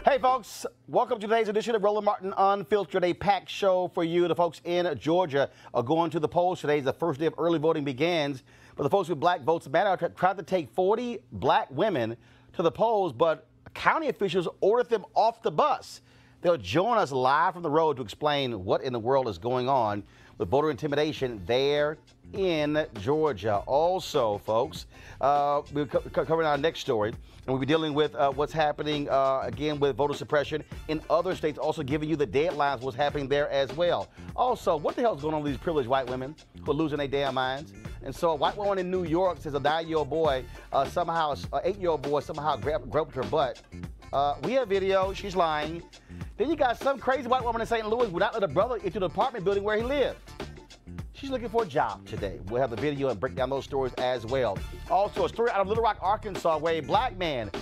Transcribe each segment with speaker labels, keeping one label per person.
Speaker 1: Hey, folks, welcome to today's edition of Roland Martin Unfiltered, a packed show for you. The folks in Georgia are going to the polls today. The first day of early voting begins. But the folks with Black Votes Matter tried to take 40 black women to the polls, but county officials ordered them off the bus. They'll join us live from the road to explain what in the world is going on with voter intimidation there in Georgia. Also, folks, we're covering our next story, and we'll be dealing with what's happening again with voter suppression in other states, also giving you the deadlines, what's happening there as well. Also, what the hell is going on with these privileged white women who are losing their damn minds? And so a white woman in New York says a 9-year-old boy somehow, an 8-year-old boy somehow grabbed her butt. We have video. She's lying. Then you got some crazy white woman in St. Louis would not let a brother into the apartment building where he lived. She's looking for a job today. We'll have the video and break down those stories as well. Also, a story out of Little Rock, Arkansas, where a black man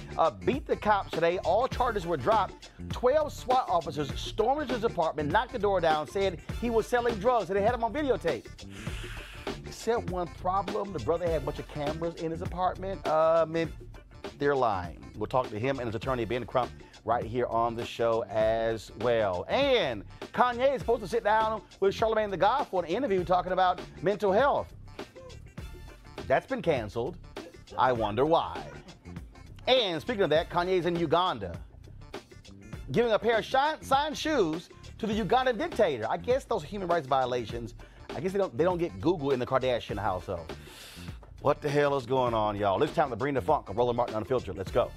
Speaker 1: beat the cops today. All charges were dropped. 12 SWAT officers stormed into his apartment, knocked the door down, said he was selling drugs, and they had him on videotape. Except one problem, the brother had a bunch of cameras in his apartment. They're lying. We'll talk to him and his attorney, Ben Crump, right here on the show as well. And Kanye is supposed to sit down with Charlamagne the God for an interview talking about mental health. That's been canceled. I wonder why. And speaking of that, Kanye's in Uganda, giving a pair of signed shoes to the Ugandan dictator. I guess those are human rights violations. I guess they don't get Google in the Kardashian household. What the hell is going on, y'all? It's time to bring the funk of Roland Martin Unfiltered. Let's go.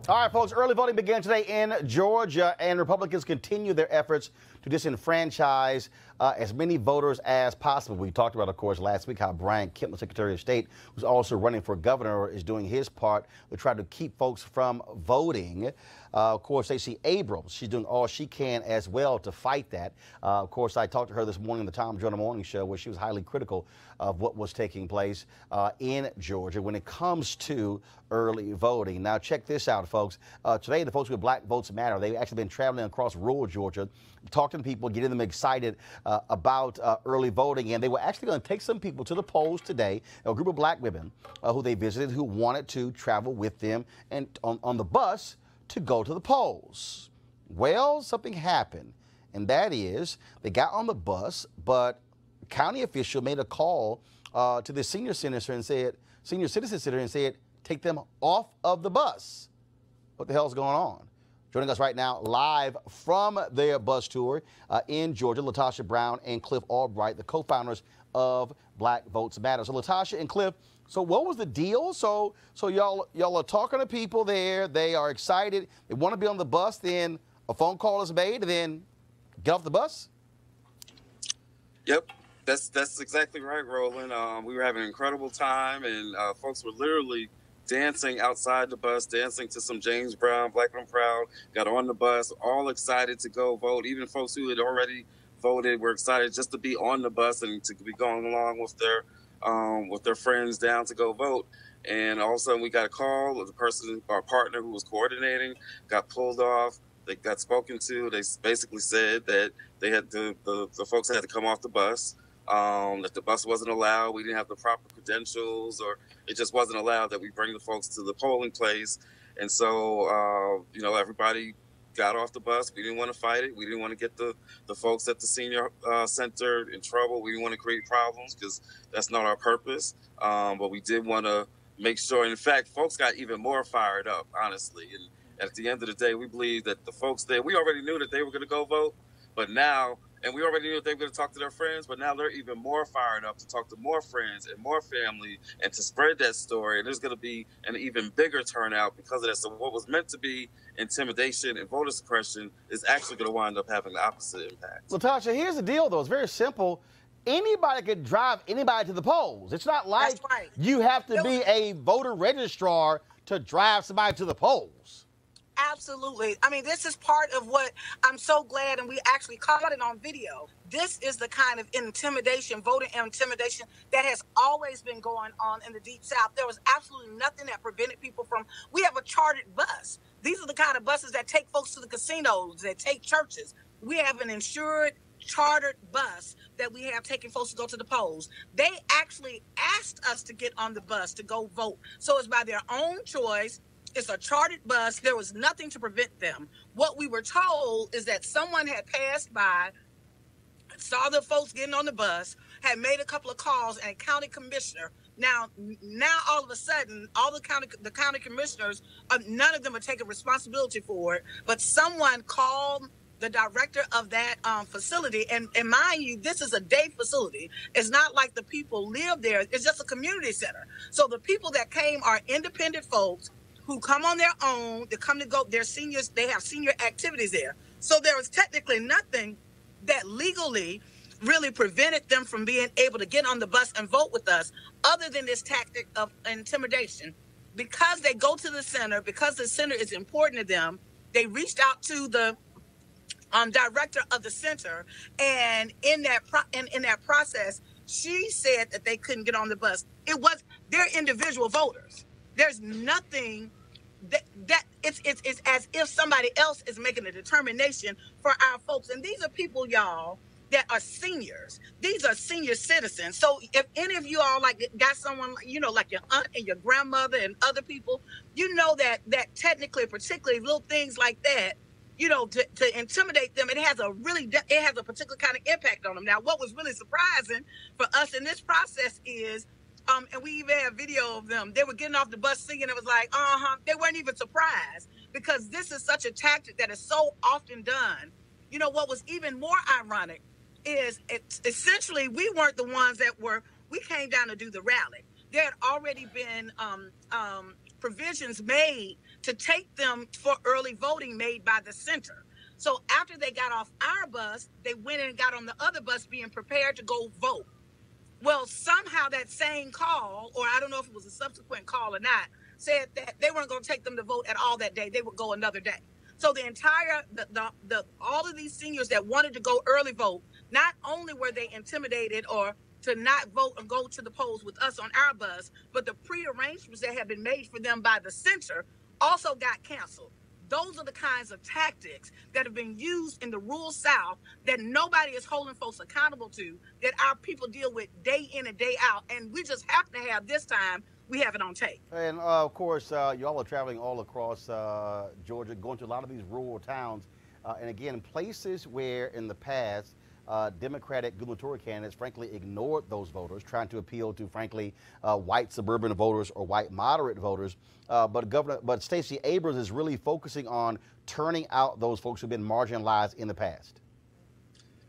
Speaker 1: All right, folks, early voting began today in Georgia, and Republicans continue their efforts to disenfranchise as many voters as possible. We talked about, of course, last week how Brian Kemp, the Secretary of State, who's also running for governor, is doing his part to try to keep folks from voting. Of course, Stacey Abrams, she's doing all she can as well to fight that. Of course, I talked to her this morning on the Tom Joyner Morning Show, where she was highly critical of what was taking place in Georgia when it comes to early voting. Now, check this out, folks. Today, the folks with Black Votes Matter, they've actually been traveling across rural Georgia, talking to people, getting them excited about early voting. And they were actually going to take some people to the polls today, a group of black women who they visited who wanted to travel with them and on the bus to go to the polls. Well, something happened, and that is they got on the bus, but a county official made a call to the senior citizen center and said, take them off of the bus. What the hell's going on? Joining us right now live from their bus tour in Georgia, Latasha Brown and Cliff Albright, the co-founders of Black Votes Matter. So Latasha and Cliff, so what was the deal? So y'all are talking to people there. They are excited. They want to be on the bus. Then a phone call is made, and then get off the bus.
Speaker 2: Yep, that's exactly right, Roland. We were having an incredible time, and folks were literally dancing outside the bus, dancing to some James Brown, Black and Proud. Got on the bus, all excited to go vote. Even folks who had already voted were excited just to be on the bus and to be going along with their friends down to go vote. And all of a sudden we got a call of the person, our partner who was coordinating, got pulled off. They got spoken to. They basically said that they had the folks had to come off the bus. That the bus wasn't allowed. We didn't have the proper credentials, or it just wasn't allowed that we bring the folks to the polling place. And so, everybody got off the bus. We didn't want to fight it. We didn't want to get the folks at the senior center in trouble. We didn't want to create problems because that's not our purpose. But we did want to make sure. In fact, folks got even more fired up, honestly. And at the end of the day, we believe that the folks there, we already knew that they were going to go vote. But now And we already knew they were going to talk to their friends, but now they're even more fired up to talk to more friends and more family and to spread that story. And there's going to be an even bigger turnout because of that. So what was meant to be intimidation and voter suppression is actually going to wind up having the opposite impact.
Speaker 1: Latasha, here's the deal, though. It's very simple. Anybody could drive anybody to the polls. It's not like you have to be a voter registrar to drive somebody to the polls.
Speaker 3: Absolutely. I mean, this is part of what I'm so glad, and we actually caught it on video. This is the kind of intimidation, voter intimidation, that has always been going on in the Deep South. There was absolutely nothing that prevented people from. We have a chartered bus. These are the kind of buses that take folks to the casinos, that take churches. We have an insured, chartered bus that we have taking folks to go to the polls. They actually asked us to get on the bus to go vote. So it's by their own choice. It's a chartered bus. There was nothing to prevent them. What we were told is that someone had passed by, saw the folks getting on the bus, had made a couple of calls, and a county commissioner. Now all of a sudden, all the county commissioners, none of them are taking responsibility for it, but someone called the director of that facility. And mind you, this is a day facility. It's not like the people live there. It's just a community center. So the people that came are independent folks who come on their own. They come to go, they're seniors, they have senior activities there. So there was technically nothing that legally really prevented them from being able to get on the bus and vote with us, other than this tactic of intimidation. Because they go to the center, because the center is important to them, they reached out to the director of the center, and in that process, she said that they couldn't get on the bus. It was their individual voters. There's nothing that it's as if somebody else is making a determination for our folks. And these are people, y'all, that are seniors. These are senior citizens. So if any of you all got someone, like your aunt and your grandmother and other people, that technically, particularly little things like that, to intimidate them, it has a particular kind of impact on them. Now, what was really surprising for us in this process is, and we even have video of them, they were getting off the bus singing. It was like, they weren't even surprised, because this is such a tactic that is so often done. What was even more ironic is essentially we weren't the ones we came down to do the rally. There had already been provisions made to take them for early voting made by the center. So after they got off our bus, they went and got on the other bus being prepared to go vote. Well, somehow that same call, or I don't know if it was a subsequent call or not, said that they weren't going to take them to vote at all that day. They would go another day. So the entire, all of these seniors that wanted to go early vote, not only were they intimidated or to not vote and go to the polls with us on our bus, but the prearrangements that had been made for them by the center also got canceled. Those are the kinds of tactics that have been used in the rural South that nobody is holding folks accountable to, that our people deal with day in and day out. And we just happen to have this time, we have it on tape.
Speaker 1: And of course, y'all are traveling all across Georgia, going to a lot of these rural towns. And again, places where in the past, Democratic gubernatorial candidates, frankly, ignored those voters, trying to appeal to, frankly, white suburban voters or white moderate voters. But Stacey Abrams is really focusing on turning out those folks who've been marginalized in the past.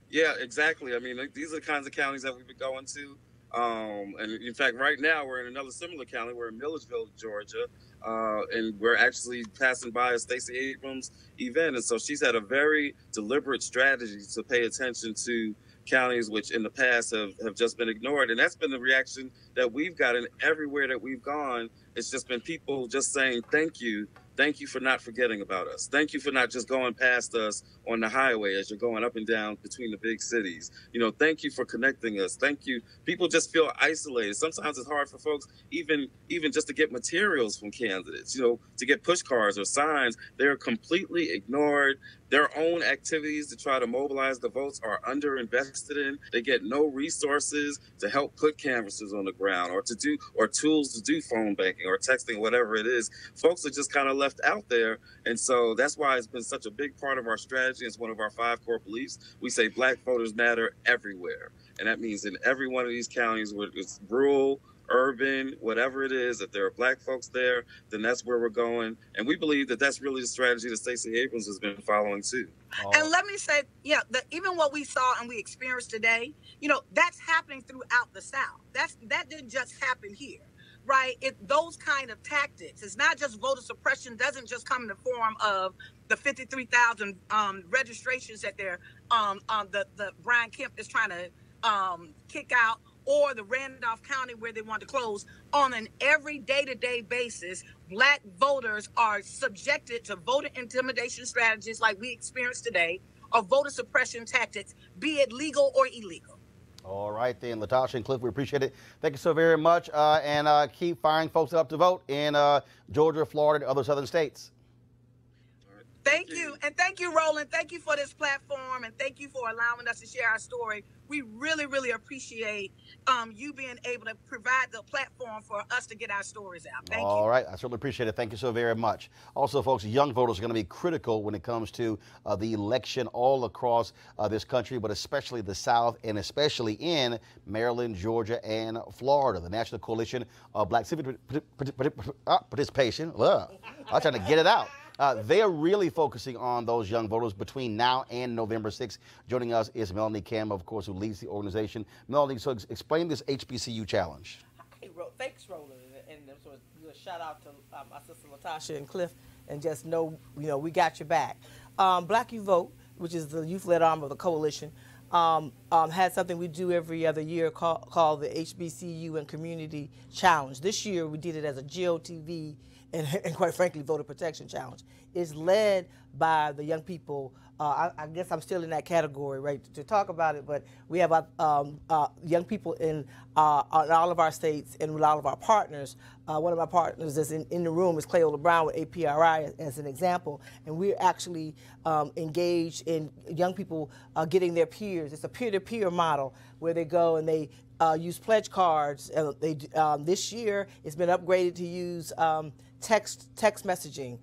Speaker 2: Yeah, exactly. I mean, these are the kinds of counties that we've been going to. And in fact, right now we're in another similar county. We're in Milledgeville, Georgia, and we're actually passing by a Stacey Abrams event. And so she's had a very deliberate strategy to pay attention to counties which in the past have just been ignored. And that's been the reaction that we've gotten everywhere that we've gone. It's just been people just saying, thank you. Thank you for not forgetting about us. Thank you for not just going past us on the highway as you're going up and down between the big cities. Thank you for connecting us. Thank you. People just feel isolated. Sometimes it's hard for folks, even just to get materials from candidates, to get push cards or signs. They're completely ignored. Their own activities to try to mobilize the votes are underinvested in. They get no resources to help put canvassers on the ground or tools to do phone banking or texting, whatever it is. Folks are just kind of left out there. And so that's why it's been such a big part of our strategy. It's one of our 5 core beliefs. We say Black voters matter everywhere. And that means in every one of these counties, whether it's rural urban, whatever it is, if there are Black folks there, then that's where we're going. And we believe that that's really the strategy that Stacey Abrams has been following too.
Speaker 3: And let me say, yeah, even what we saw and we experienced today, that's happening throughout the South. That didn't just happen here, right? Those kind of tactics. It's not just voter suppression. Doesn't just come in the form of the 53,000 registrations that the Brian Kemp is trying to kick out, or the Randolph County where they want to close. On an every day-to-day basis, Black voters are subjected to voter intimidation strategies like we experienced today, or voter suppression tactics, be it legal or illegal.
Speaker 1: All right, then, Latasha and Cliff, we appreciate it. Thank you so very much, and keep firing folks up to vote in Georgia, Florida, and other southern states.
Speaker 3: Thank you. And thank you, Roland. Thank you for this platform, and thank you for allowing us to share our story. We really, really appreciate you being able to provide the platform for us to get our stories out. Thank you.
Speaker 1: All right. I certainly appreciate it. Thank you so very much. Also, folks, young voters are going to be critical when it comes to the election all across this country, but especially the South, and especially in Maryland, Georgia, and Florida. The National Coalition of Black Civic Participation. I'm trying to get it out. They are really focusing on those young voters between now and November 6th. Joining us is Melanie Campbell, of course, who leads the organization. Melanie, so explain this HBCU challenge.
Speaker 4: Hey, thanks, Roland, and so a shout out to my sister Latasha and Cliff, and just know, we got your back. Black You Vote, which is the youth-led arm of the coalition, has something we do every other year called the HBCU and Community Challenge. This year we did it as a GOTV and quite frankly, voter protection challenge. It's led by the young people. I guess I'm still in that category, right, to talk about it, but we have young people in all of our states and with all of our partners. One of my partners that's in the room is Cleola Brown with APRI as an example, and we're actually engaged in young people getting their peers. It's a peer-to-peer model where they go and they use pledge cards. This year it's been upgraded to use text messaging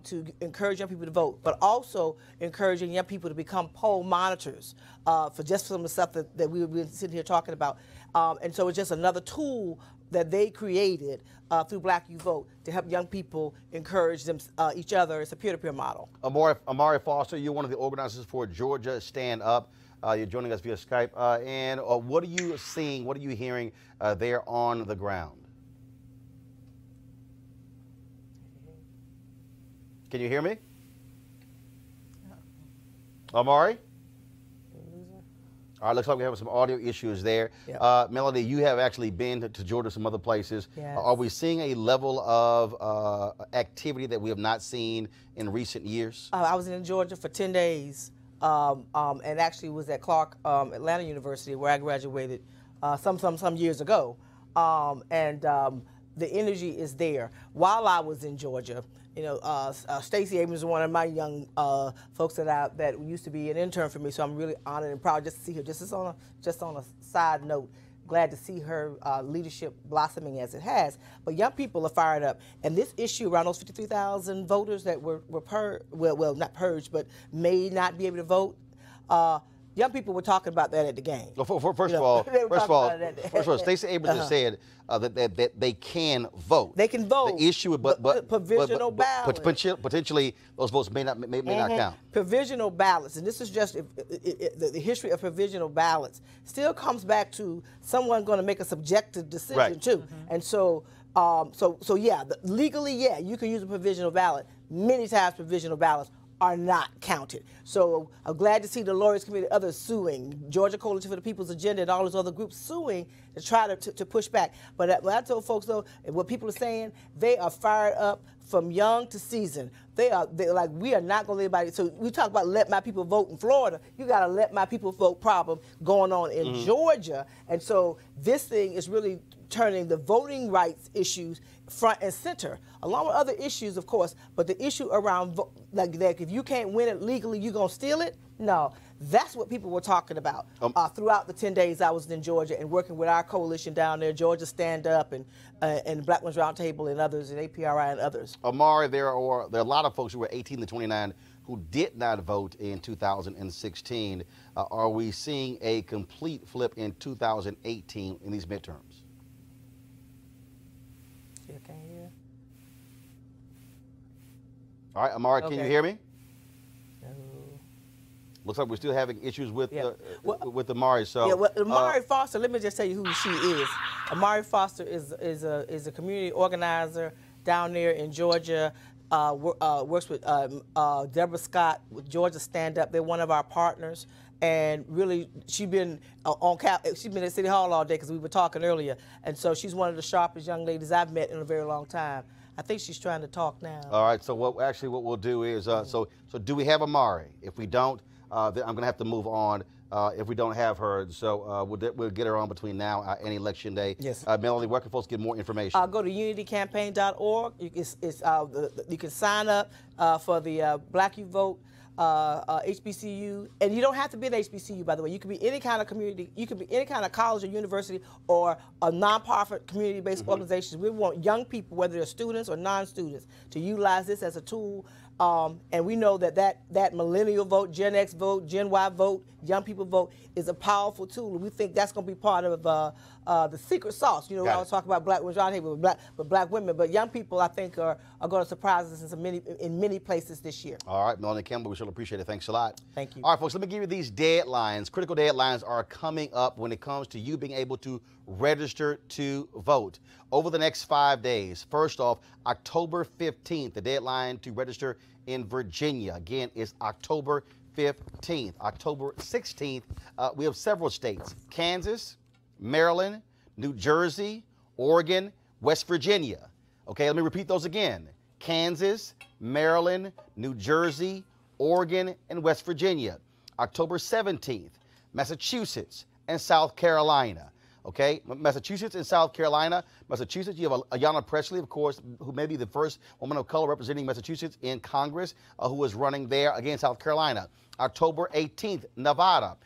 Speaker 4: to encourage young people to vote, but also encouraging young people to become poll monitors for just some of the stuff that we've been sitting here talking about. And so it's just another tool that they created through Black You Vote to help young people encourage them, each other. It's a peer-to-peer model.
Speaker 1: Amari Foster, you're one of the organizers for Georgia Stand Up. You're joining us via Skype. And what are you seeing, what are you hearing there on the ground? Can you hear me? Amari? All right, looks like we have some audio issues there. Yep. Melanie, you have actually been to Georgia, some other places.
Speaker 4: Yes.
Speaker 1: Are we seeing a level of activity that we have not seen in recent years?
Speaker 4: I was in Georgia for 10 days and actually was at Clark Atlanta University where I graduated some years ago. The energy is there. While I was in Georgia, Stacey Abrams is one of my young folks that used to be an intern for me, so I'm really honored and proud just to see her. Just on a side note, glad to see her leadership blossoming as it has. But young people are fired up, and this issue around those 53,000 voters that were not purged, but may not be able to vote. Young people were talking about that at the game.
Speaker 1: Well, first of all, Stacey Abrams has said that they can vote.
Speaker 4: They can vote.
Speaker 1: The issue, but
Speaker 4: provisional ballots.
Speaker 1: Potentially, those votes may not count.
Speaker 4: Provisional ballots, and this is just the history of provisional ballots. Still comes back to someone going to make a subjective decision too, and so yeah, legally, yeah, you can use a provisional ballot. Many times, provisional ballots are not counted. So I'm glad to see the Lawyers Committee, others suing, Georgia Coalition for the People's Agenda, and all those other groups suing to try to push back. But when I told folks, though, what people are saying, they are fired up from young to seasoned. They're like, we are not going to let anybody. So we talk about let my people vote in Florida. You got to let my people vote problem going on in Georgia. And so this thing is really turning the voting rights issues front and center, along with other issues, of course, but the issue around like that, if you can't win it legally, you're going to steal it? No, that's what people were talking about throughout the 10 days I was in Georgia and working with our coalition down there, Georgia Stand Up and Black Ones Roundtable and others, and APRI and others.
Speaker 1: Amari, there are a lot of folks who were 18 to 29 who did not vote in 2016. Are we seeing a complete flip in 2018 in these midterms?
Speaker 4: Still can't hear.
Speaker 1: All right, Amari, can you hear me?
Speaker 4: No.
Speaker 1: Looks like we're still having issues with
Speaker 4: with
Speaker 1: Amari. So
Speaker 4: yeah, well, Amari Foster. Let me just tell you who she is. Amari Foster is a community organizer down there in Georgia. Works with Deborah Scott with Georgia Stand Up. They're one of our partners, and really she's been she's been at City Hall all day because we were talking earlier, and so she's one of the sharpest young ladies I've met in a very long time. I think she's trying to talk now.
Speaker 1: All right. So what we'll do is so do we have Amari? If we don't, then I'm gonna have to move on. If we don't have her, so we'll get her on between now and Election Day.
Speaker 4: Yes.
Speaker 1: Melanie, where can folks get more information?
Speaker 4: Go to unitycampaign.org. You can sign up for the Black Youth Vote HBCU, and you don't have to be an HBCU, by the way. You can be any kind of community. You can be any kind of college or university or a nonprofit community-based organization. We want young people, whether they're students or non-students, to utilize this as a tool. And we know that millennial vote, Gen X vote, Gen Y vote, young people vote is a powerful tool. And we think that's going to be part of the secret sauce. You know, I was talking about black women out here with black women, but young people, I think, are going to surprise us in many places this year.
Speaker 1: All right, Melanie Campbell, we sure appreciate it. Thanks a lot.
Speaker 4: Thank you.
Speaker 1: All right, folks, let me give you these deadlines. Critical deadlines are coming up when it comes to you being able to register to vote over the next 5 days. First off, October 15th, the deadline to register in Virginia. Again, is October 15th. October 16th, we have several states: Kansas, Maryland, New Jersey, Oregon, West Virginia. Okay, let me repeat those again: Kansas, Maryland, New Jersey, Oregon, and West Virginia. October 17th, Massachusetts and South Carolina. Okay, Massachusetts and South Carolina. Massachusetts, you have Ayanna Pressley, of course, who may be the first woman of color representing Massachusetts in Congress, who is running there against South Carolina. October 18th, Nevada.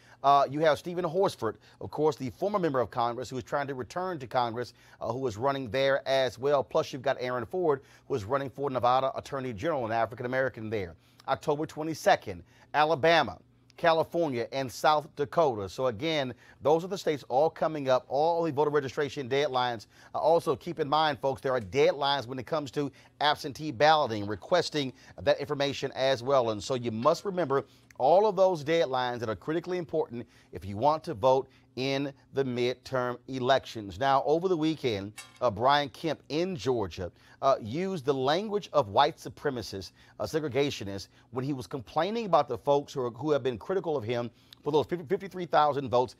Speaker 1: You have Stephen Horsford, of course, the former member of Congress who is trying to return to Congress, who is running there as well. Plus, you've got Aaron Ford, who is running for Nevada Attorney General, an African-American there. October 22nd, Alabama, California, and South Dakota. So again, those are the states all coming up, all the voter registration deadlines. Also, keep in mind, folks, there are deadlines when it comes to absentee balloting, requesting that information as well. And so you must remember all of those deadlines that are critically important if you want to vote in the midterm elections. Now, over the weekend, Brian Kemp in Georgia used the language of white supremacists, segregationists, when he was complaining about the folks who have been critical of him for those 53,000 votes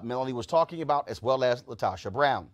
Speaker 1: Melanie was talking about, as well as LaTosha Brown.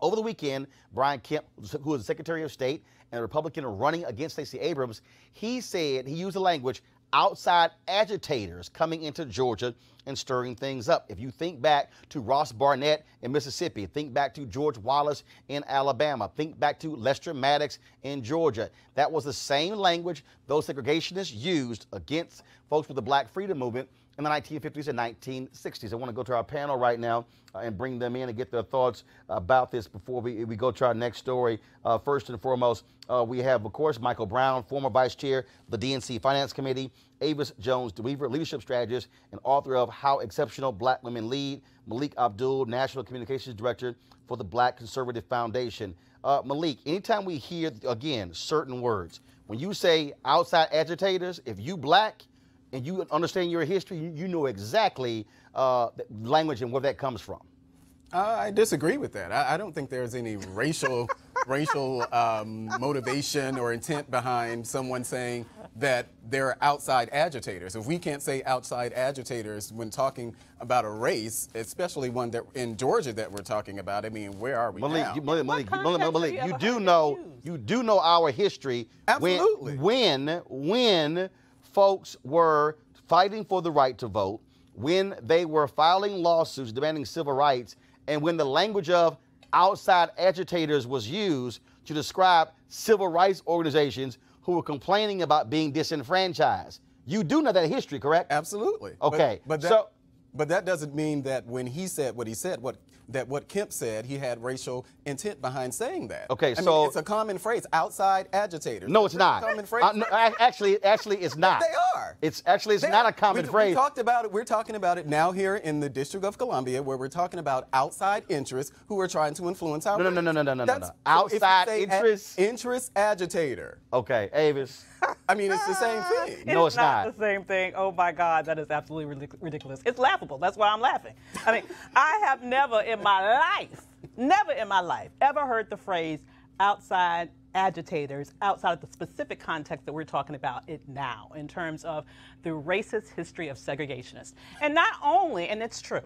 Speaker 1: Over the weekend, Brian Kemp, who is the Secretary of State and a Republican running against Stacey Abrams, he said, he used the language, outside agitators coming into Georgia and stirring things up. If you think back to Ross Barnett in Mississippi, think back to George Wallace in Alabama, think back to Lester Maddox in Georgia. That was the same language those segregationists used against folks with the Black Freedom Movement in the 1950s and 1960s. I want to go to our panel right now and bring them in and get their thoughts about this before we go to our next story. First and foremost, we have, of course, Michael Brown, former vice chair of the DNC Finance Committee, Avis Jones-DeWeaver, leadership strategist and author of How Exceptional Black Women Lead, Malik Abdul, National Communications Director for the Black Conservative Foundation. Malik, anytime we hear, again, certain words, when you say outside agitators, if you black and you understand your history, you know exactly the language and where that comes from.
Speaker 5: I disagree with that. I don't think there's any racial motivation or intent behind someone saying that they're outside agitators. If we can't say outside agitators when talking about a race, especially one that in Georgia that we're talking about, I mean, where are we now?
Speaker 1: Malik, you do know our history.
Speaker 5: Absolutely.
Speaker 1: When folks were fighting for the right to vote, when they were filing lawsuits demanding civil rights, and when the language of outside agitators was used to describe civil rights organizations who were complaining about being disenfranchised. You do know that history, correct?
Speaker 5: Absolutely.
Speaker 1: Okay.
Speaker 5: But But that doesn't mean that when he said what he said, what Kemp said, he had racial intent behind saying that.
Speaker 1: Okay,
Speaker 5: I
Speaker 1: so
Speaker 5: mean, it's a common phrase, outside agitators.
Speaker 1: No, it's not.
Speaker 5: Common phrase.
Speaker 1: No, actually, it's not.
Speaker 5: They are.
Speaker 1: It's not a common phrase.
Speaker 5: We talked about it. We're talking about it now here in the District of Columbia, where we're talking about outside interests who are trying to influence our.
Speaker 1: No. Outside interests.
Speaker 5: Interest agitator.
Speaker 1: Okay, Avis.
Speaker 5: I mean, it's the same thing.
Speaker 1: No, it's not.
Speaker 6: It's not the same thing. Oh my God, that is absolutely ridiculous. It's laughable. That's why I'm laughing. I mean, I have never in my life, ever heard the phrase outside agitators outside of the specific context that we're talking about it now in terms of the racist history of segregationists. And not only, and it's true,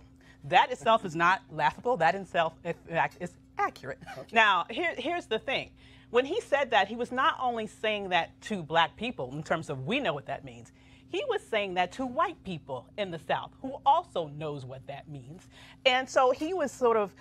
Speaker 6: that itself is not laughable. That itself, in fact, is accurate. Okay. Now, here's the thing. When he said that, he was not only saying that to black people in terms of we know what that means. He was saying that to white people in the South who also knows what that means. And so he was sort of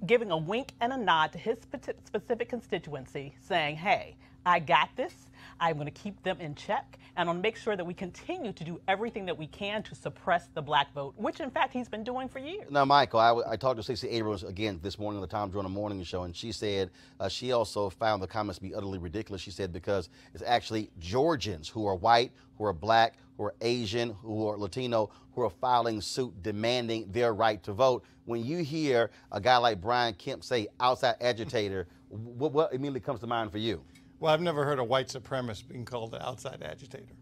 Speaker 6: giving a wink and a nod to his specific constituency saying, hey, I got this. I'm going to keep them in check. And I'm going to make sure that we continue to do everything that we can to suppress the black vote, which, in fact, he's been doing for years.
Speaker 1: Now, Michael, I talked to Stacey Abrams again this morning on the Tom Joyner Morning Show, and she said she also found the comments to be utterly ridiculous. She said because it's actually Georgians who are white, who are black, who are Asian, who are Latino, who are filing suit demanding their right to vote. When you hear a guy like Brian Kemp say outside agitator, what immediately comes to mind for you?
Speaker 7: Well, I've never heard a white supremacist being called an outside agitator.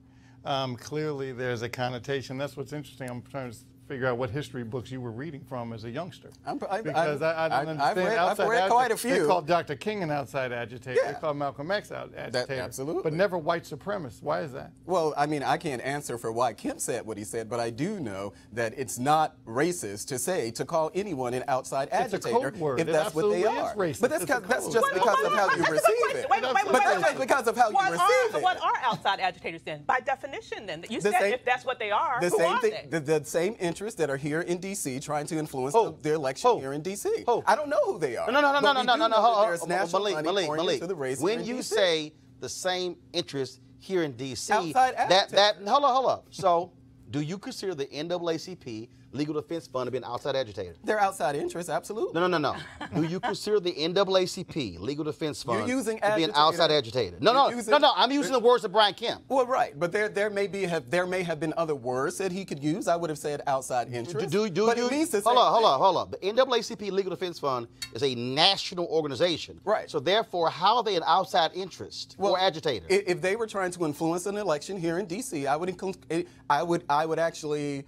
Speaker 7: Clearly, there's a connotation. That's what's interesting. I'm trying to figure out what history books you were reading from as a youngster. Because I don't understand.
Speaker 5: I've read quite a few.
Speaker 7: They called Dr. King an outside agitator.
Speaker 5: Yeah.
Speaker 7: They called Malcolm X an agitator.
Speaker 5: Absolutely.
Speaker 7: But never white supremacist. Why is that?
Speaker 5: Well, I mean, I can't answer for why Kemp said what he said, but I do know that it's not racist to call anyone an outside agitator if that's what they are. But that's just because of how you receive it. But that's just because of how you receive it.
Speaker 6: What are outside agitators then? By definition, then you said if that's what they are, who are they?
Speaker 5: The same interests that are here in D.C. trying to influence the election here in D.C. I don't know who they are.
Speaker 1: No.
Speaker 5: There's national money pouring into the race.
Speaker 1: When you say the same interests here in D.C., hold up. So, do you consider the NAACP Legal Defense Fund to be an outside agitator?
Speaker 5: They're outside interests, absolutely.
Speaker 1: No. Do you consider the NAACP Legal Defense Fund to be an
Speaker 5: agitator.
Speaker 1: outside agitator? No. I'm using the words of Brian Kemp.
Speaker 5: Well, right, but there may have been other words that he could use. I would have said outside interest. Hold
Speaker 1: up. The NAACP Legal Defense Fund is a national organization.
Speaker 5: Right.
Speaker 1: So therefore, how are they an outside interest or agitator?
Speaker 5: If they were trying to influence an election here in D.C., I would actually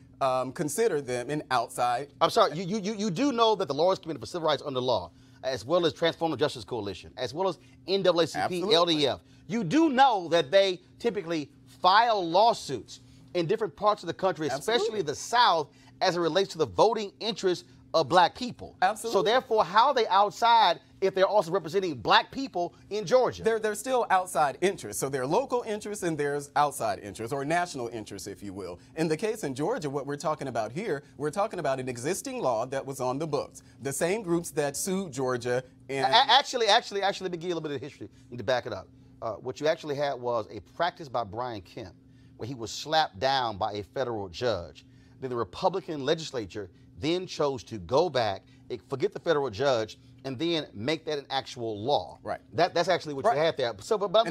Speaker 5: consider them an outside.
Speaker 1: I'm sorry, you do know that the Lawyers Committee for Civil Rights Under Law, as well as Transformative Justice Coalition, as well as NAACP,
Speaker 5: Absolutely.
Speaker 1: LDF, you do know that they typically file lawsuits in different parts of the country, especially the South, as it relates to the voting interests of black people.
Speaker 5: Absolutely.
Speaker 1: So therefore, how are they outside if they're also representing black people in Georgia?
Speaker 5: They're still outside interests. So there are local interests and there's outside interests, or national interests, if you will. In the case in Georgia, what we're talking about here, we're talking about an existing law that was on the books. The same groups that sued Georgia.
Speaker 1: Actually, let me give you a little bit of history. You need to back it up. What you actually had was a practice by Brian Kemp where he was slapped down by a federal judge. Then the Republican legislature then chose to go back, forget the federal judge, and then make that an actual law.
Speaker 5: Right.
Speaker 1: That's actually what you had there.
Speaker 5: And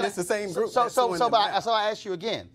Speaker 5: it's the same group.
Speaker 1: So I ask you again,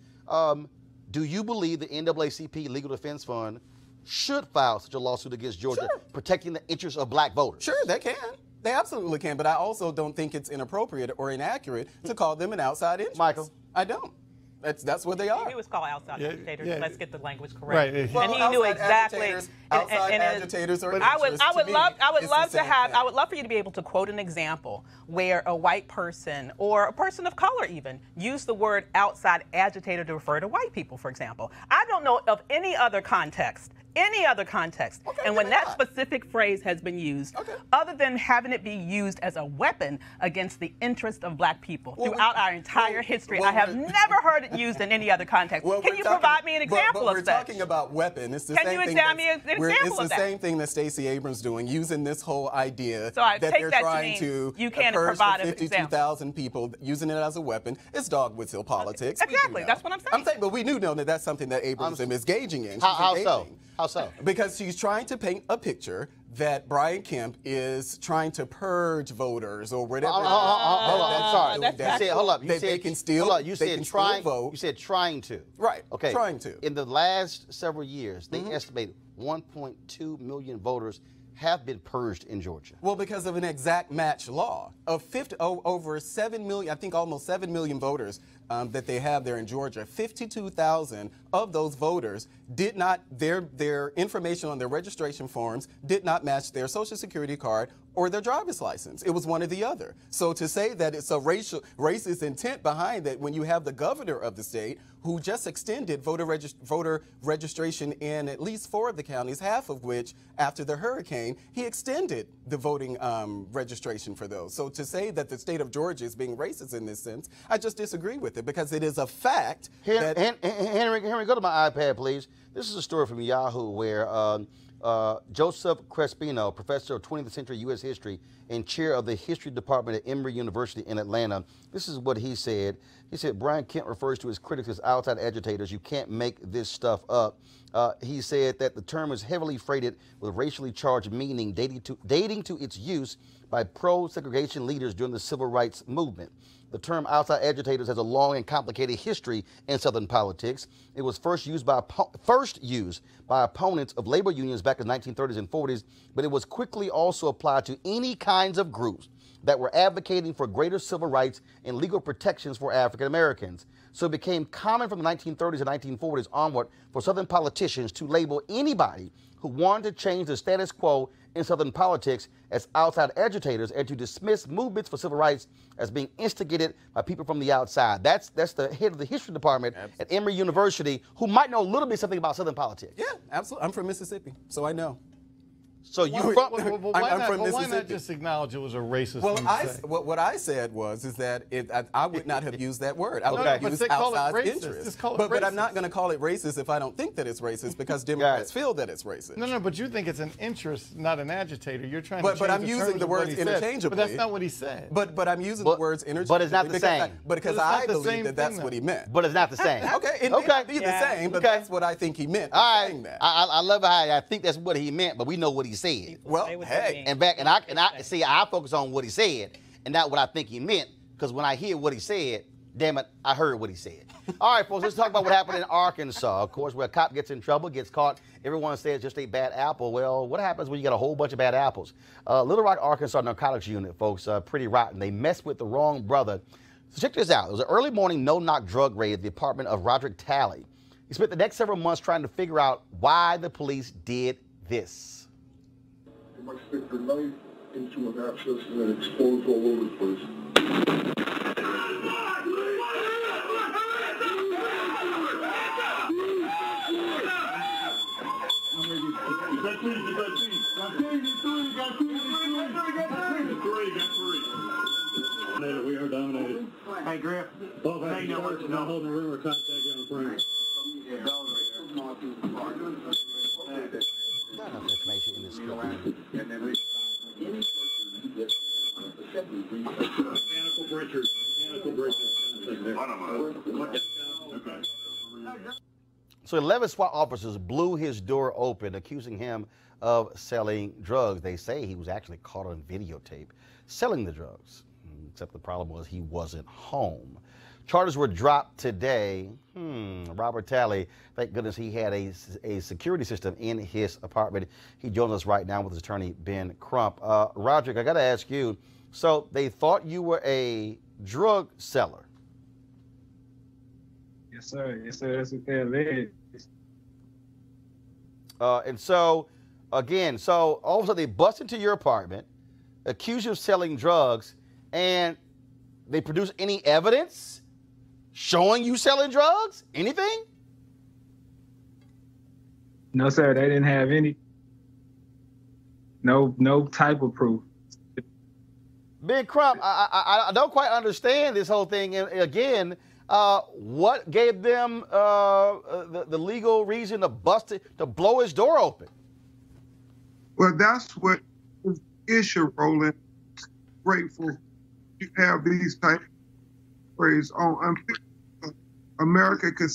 Speaker 1: do you believe the NAACP Legal Defense Fund should file such a lawsuit against Georgia, protecting the interests of black voters?
Speaker 5: Sure, they can. They absolutely can. But I also don't think it's inappropriate or inaccurate to call them an outside interest.
Speaker 1: Michael?
Speaker 5: I don't. That's what they are.
Speaker 6: He was called outside agitators.
Speaker 7: Yeah.
Speaker 6: Let's get the language correct.
Speaker 7: Right.
Speaker 6: And he knew exactly.
Speaker 5: Outside agitators are
Speaker 6: I would love for you to be able to quote an example where a white person or a person of color even used the word outside agitator to refer to white people, for example. I don't know of any other context. And when that specific phrase has been used, other than having it be used as a weapon against the interest of black people throughout our entire history, I have never heard it used in any other context. Can you provide me an example of that?
Speaker 5: We're talking about weapon. It's the
Speaker 6: Can
Speaker 5: same
Speaker 6: you
Speaker 5: thing
Speaker 6: examine me an example
Speaker 5: It's the
Speaker 6: of that?
Speaker 5: same thing that Stacey Abrams doing, using this whole idea
Speaker 6: So I
Speaker 5: that
Speaker 6: take
Speaker 5: they're
Speaker 6: that to
Speaker 5: trying
Speaker 6: mean
Speaker 5: to
Speaker 6: you can't
Speaker 5: purge
Speaker 6: provide
Speaker 5: the
Speaker 6: an example.
Speaker 5: 52,000 people, using it as a weapon. It's dog whistle politics.
Speaker 6: Exactly. That's what I'm saying.
Speaker 5: But we do know that that's something that Abrams is engaging in.
Speaker 1: How so? How so?
Speaker 5: Because she's trying to paint a picture that Brian Kemp is trying to purge voters or whatever.
Speaker 1: Hold on, I'm sorry.
Speaker 6: That's
Speaker 1: You said, hold up. You said
Speaker 5: they can still.
Speaker 1: Hold up. You
Speaker 5: they
Speaker 1: said
Speaker 5: can
Speaker 1: trying.
Speaker 5: still vote.
Speaker 1: You said trying to.
Speaker 5: Right.
Speaker 1: Okay.
Speaker 5: Trying to.
Speaker 1: In the last several years, they estimate 1.2 million voters have been purged in Georgia.
Speaker 5: Well, because of an exact match law of over 7 million, I think almost 7 million voters that they have there in Georgia. 52,000 of those voters did not, their information on their registration forms did not match their Social Security card or their driver's license. It was one or the other. So to say that it's a racist intent behind that when you have the governor of the state who just extended voter registration in at least 4 of the counties, half of which after the hurricane, he extended the voting registration for those. So to say that the state of Georgia is being racist in this sense, I just disagree with it because it is a fact that...
Speaker 1: Henry, go to my iPad, please. This is a story from Yahoo where Joseph Crespino, professor of 20th century U.S. history and chair of the history department at Emory University in Atlanta. This is what he said. He said, Brian Kemp refers to his critics as outside agitators. You can't make this stuff up. He said that the term is heavily freighted with racially charged meaning dating to its use by pro-segregation leaders during the civil rights movement. The term outside agitators has a long and complicated history in Southern politics. It was first used by opponents of labor unions back in the 1930s and 40s, but it was quickly also applied to any kinds of groups that were advocating for greater civil rights and legal protections for African Americans. So it became common from the 1930s and 1940s onward for Southern politicians to label anybody who wanted to change the status quo in Southern politics as outside agitators and to dismiss movements for civil rights as being instigated by people from the outside. That's the head of the history department at Emory University, who might know a little bit something about Southern politics.
Speaker 5: Yeah, absolutely. I'm from Mississippi, so I know.
Speaker 1: So you from?
Speaker 7: Why not just acknowledge it was a racist thing to say?
Speaker 5: What I said was that I would not have used that word. I would
Speaker 1: Okay.
Speaker 5: have used outside interest.
Speaker 7: Just call it
Speaker 5: but I'm
Speaker 7: racist.
Speaker 5: not going to call it racist if I don't think that it's racist because Democrats feel that it's racist.
Speaker 7: No, but you think it's an interest, not an agitator. You're trying to change
Speaker 5: But I'm
Speaker 7: the
Speaker 5: using
Speaker 7: terms
Speaker 5: the
Speaker 7: of what
Speaker 5: words
Speaker 7: he said.
Speaker 5: interchangeably.
Speaker 7: But that's not what he said.
Speaker 5: But I'm using the words interchangeably.
Speaker 1: But it's not the same.
Speaker 5: Because
Speaker 7: But it's
Speaker 5: I
Speaker 7: not the
Speaker 5: believe
Speaker 7: same
Speaker 5: that that's
Speaker 7: thing,
Speaker 5: what he meant.
Speaker 1: But it's not the same.
Speaker 5: Okay, it may not be the same, but that's what I think he meant.
Speaker 1: All right.
Speaker 5: Saying that.
Speaker 1: I love how I think that's what he meant, but we know what he said.
Speaker 5: Well, hey.
Speaker 1: And I see, I focus on what he said and not what I think he meant, because when I hear what he said, damn it, I heard what he said. All right, folks, let's talk about what happened in Arkansas. Of course, where a cop gets in trouble, gets caught, everyone says just a bad apple. Well, what happens when you get a whole bunch of bad apples? Little Rock, Arkansas narcotics unit, folks, pretty rotten. They messed with the wrong brother. So check this out. It was an early morning no-knock drug raid at the apartment of Roderick Talley. He spent the next several months trying to figure out why the police did this.
Speaker 8: They might stick their knife into an abscess and then explode all over the place.
Speaker 9: We are dominated.
Speaker 10: Hey, Griff.
Speaker 9: Both have not holding the room or contact on frame.
Speaker 1: Not enough information in this script.
Speaker 9: Mechanical breachers.
Speaker 1: So 11 SWAT officers blew his door open, accusing him of selling drugs. They say he was actually caught on videotape selling the drugs, except the problem was he wasn't home. Charges were dropped today. Robert Talley, thank goodness he had a security system in his apartment. He joins us right now with his attorney, Ben Crump. Roderick, I got to ask you, so they thought you were a drug seller?
Speaker 9: Yes, sir. Yes, sir. That's what they alleged.
Speaker 1: And so, again, so all of a sudden they bust into your apartment, accuse you of selling drugs, and they produce any evidence showing you selling drugs? Anything?
Speaker 9: No, sir. They didn't have any. No type of proof.
Speaker 1: Ben Crump, I don't quite understand this whole thing. And again, what gave them the legal reason to to blow his door open?
Speaker 8: Well, that's what is the issue, Roland. Grateful you have these type of phrases on America could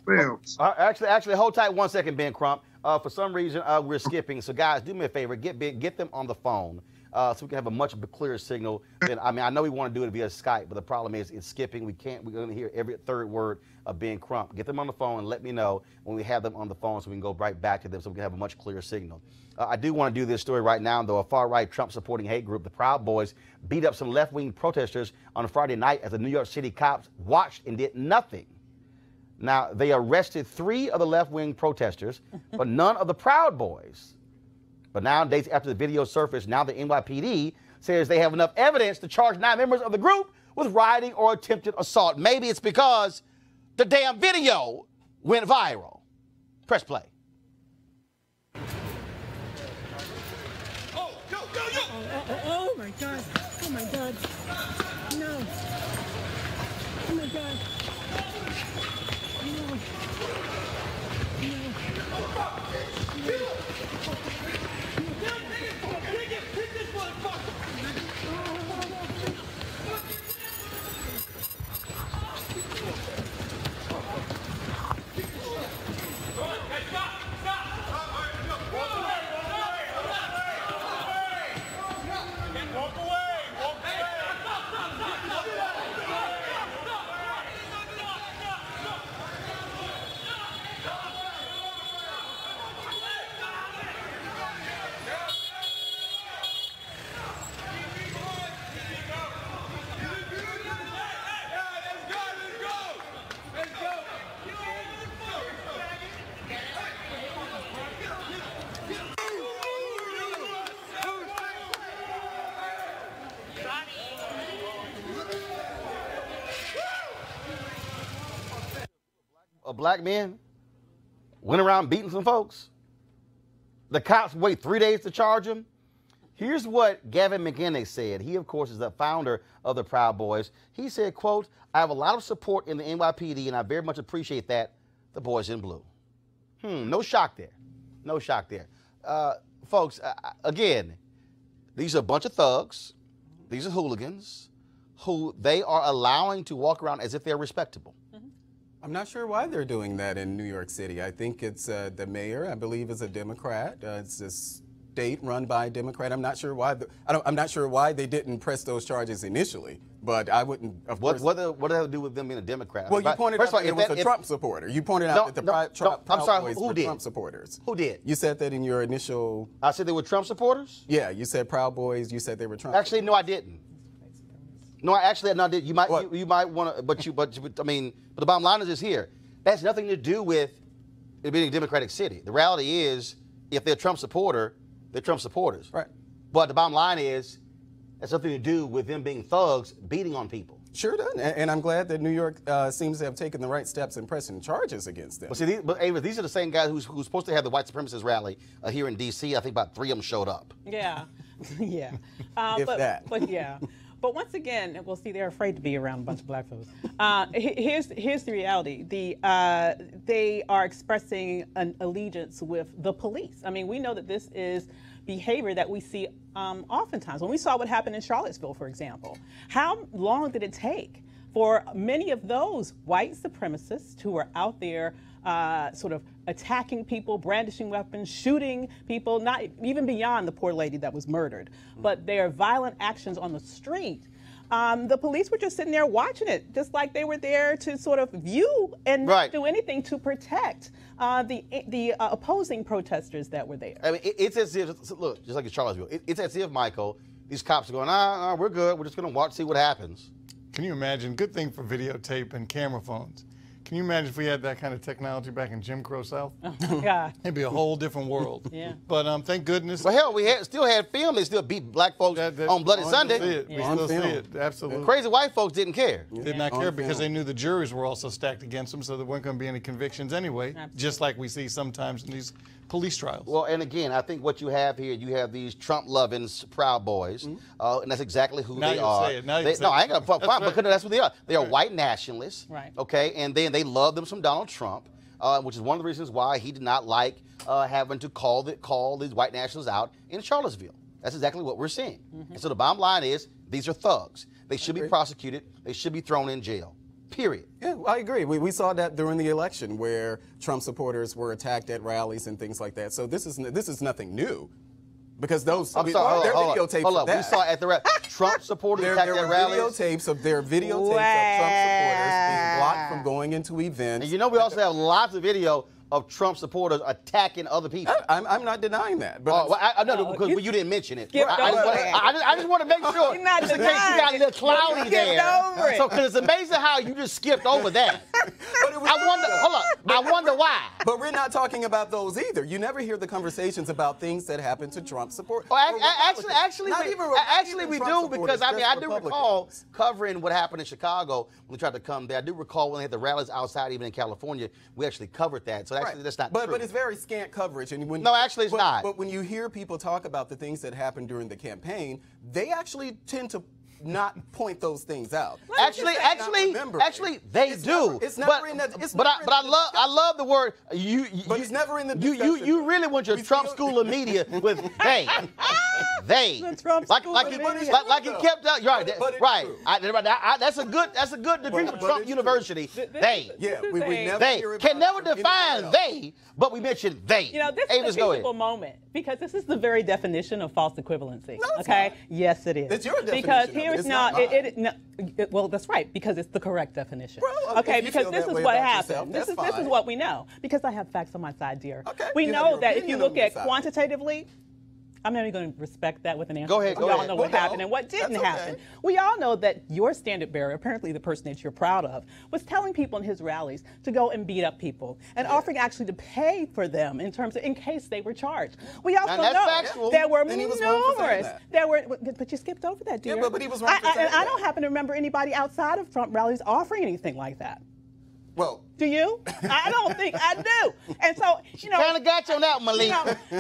Speaker 8: fail.
Speaker 1: Actually, hold tight 1 second, Ben Crump. For some reason, we're skipping. So, guys, do me a favor. Get them on the phone so we can have a much clearer signal. I mean, I know we want to do it via Skype, but the problem is it's skipping. We're going to hear every third word of being crump. Get them on the phone and let me know when we have them on the phone so we can go right back to them so we can have a much clearer signal. I do want to do this story right now, though. A far-right Trump-supporting hate group, the Proud Boys, beat up some left-wing protesters on a Friday night as the New York City cops watched and did nothing. Now, they arrested 3 of the left-wing protesters, but none of the Proud Boys. But now, days after the video surfaced, now the NYPD says they have enough evidence to charge 9 members of the group with rioting or attempted assault. Maybe it's because the damn video went viral. Press play.
Speaker 10: Oh my God. Oh my God. No. Oh my God. No.
Speaker 1: Black men went around beating some folks. The cops wait 3 days to charge him. Here's what Gavin McInnes said. He, of course, is the founder of the Proud Boys. He said, quote, "I have a lot of support in the NYPD, and I very much appreciate that. The boys in blue." No shock there. No shock there. Folks, again, these are a bunch of thugs. These are hooligans who they are allowing to walk around as if they're respectable.
Speaker 5: I'm not sure why they're doing that in New York City. I think it's the mayor, I believe, is a Democrat. It's a state run by a Democrat. I'm not sure why. I'm not sure why they didn't press those charges initially. But I wouldn't. Of course.
Speaker 1: What does that have to do with them being a Democrat?
Speaker 5: Well, you pointed out that it was a Trump supporter. You pointed out that the Proud Boys were Trump supporters.
Speaker 1: Who did?
Speaker 5: You said that in your initial.
Speaker 1: I said they were Trump supporters?
Speaker 5: Yeah, you said Proud Boys. You said they were Trump.
Speaker 1: Actually, no, I didn't. No, actually, I did. You might want to, but I mean, but the bottom line is here. That's nothing to do with it being a Democratic city. The reality is, if they're a Trump supporter, they're Trump supporters.
Speaker 5: Right.
Speaker 1: But the bottom line is, that's nothing to do with them being thugs beating on people.
Speaker 5: Sure does. And I'm glad that New York seems to have taken the right steps in pressing charges against them.
Speaker 1: Well, see, these are the same guys who's supposed to have the white supremacist rally here in D.C. I think about 3 of them showed up.
Speaker 6: Yeah, yeah. But yeah. But once again, we'll see, they're afraid to be around a bunch of black folks. Here's the reality. They are expressing an allegiance with the police. I mean, we know that this is behavior that we see oftentimes. When we saw what happened in Charlottesville, for example, how long did it take for many of those white supremacists who were out there sort of attacking people, brandishing weapons, shooting people, not even beyond the poor lady that was murdered, but their violent actions on the street. The police were just sitting there watching it, just like they were there to sort of view and not do anything to protect the opposing protesters that were there.
Speaker 1: I mean, it's as if, look, just like in Charlottesville, it's as if, Michael, these cops are going, we're good, we're just going to watch, see what happens.
Speaker 7: Can you imagine? Good thing for videotape and camera phones. Can you imagine if we had that kind of technology back in Jim Crow South?
Speaker 6: Oh, God.
Speaker 7: It'd be a whole different world.
Speaker 6: Yeah.
Speaker 7: But thank goodness.
Speaker 1: Well, hell, we still had film. They still beat black folks on Bloody Sunday.
Speaker 7: We still see it. Absolutely.
Speaker 1: Crazy white folks didn't care.
Speaker 7: Did not care because they knew the juries were also stacked against them, so there weren't going to be any convictions anyway, just like we see sometimes in these police trials.
Speaker 1: Well, and again, I think what you have here, you have these Trump-loving Proud Boys, and that's exactly who they are.
Speaker 7: Say it. Now
Speaker 1: no, I ain't gonna fine, because that's what they are. They are white nationalists, okay, and then they love them some Donald Trump, which is one of the reasons why he did not like having to call these white nationalists out in Charlottesville. That's exactly what we're seeing. And so the bottom line is, these are thugs. They should be prosecuted. They should be thrown in jail. period.
Speaker 5: Yeah, I agree. We saw that during the election where Trump supporters were attacked at rallies and things like that. So this is nothing new. Because those
Speaker 1: I'm sorry,
Speaker 5: there are videotapes
Speaker 1: hold
Speaker 5: of
Speaker 1: up.
Speaker 5: that.
Speaker 1: We saw at the Trump supporters attacked at rallies.
Speaker 5: Videotapes of Trump supporters being blocked from going into events.
Speaker 1: And you know we also have lots of video of Trump supporters attacking other people.
Speaker 5: I'm not denying that. But
Speaker 1: because you didn't mention it.
Speaker 4: I
Speaker 1: just want to make sure.
Speaker 4: You're not
Speaker 1: in case you got a little cloudy there. So, because it's amazing how you just skipped over that. I wonder why.
Speaker 5: But we're not talking about those either. You never hear the conversations about things that happen to Trump supporters.
Speaker 1: Actually, we do, because I do recall covering what happened in Chicago when we tried to come there. I do recall when they had the rallies outside, even in California, we actually covered that. So actually, that's not true.
Speaker 5: But it's very scant coverage. And
Speaker 1: no, actually, it's not.
Speaker 5: But when you hear people talk about the things that happened during the campaign, they actually tend to not point those things out.
Speaker 1: Actually, they do.
Speaker 5: It's never in that.
Speaker 1: But I love the word you.
Speaker 5: But it's never in the discussion.
Speaker 1: You really want your Trump school of media with they.
Speaker 6: The Trump
Speaker 1: like he kept out. Right. That's a good degree from Trump University. They.
Speaker 5: Yeah, we never.
Speaker 1: They can never define they, but we mentioned they.
Speaker 6: You know, this is a teachable moment, because this is the very definition of false equivalency.
Speaker 5: No,
Speaker 6: okay. Yes, it is.
Speaker 5: It's your definition.
Speaker 6: Because here's well, that's right, because it's the correct definition.
Speaker 5: Well,
Speaker 6: okay, because this is what happened. This is what we know. Because I have facts on my side, dear.
Speaker 5: Okay.
Speaker 6: We know that if you look at quantitatively, I'm not even going to respect that with an answer.
Speaker 1: Go ahead.
Speaker 6: We all know what happened and what didn't happen. We all know that your standard bearer, apparently the person that you're proud of, was telling people in his rallies to go and beat up people and offering actually to pay for them in terms of in case they were charged. We also know there were numerous. But you skipped over that, dear.
Speaker 5: Yeah, but he was wrong for saying that.
Speaker 6: I don't happen to remember anybody outside of Trump rallies offering anything like that.
Speaker 5: Well,
Speaker 6: do you? I don't think I do. And so,
Speaker 1: kind of got you on that, Malik.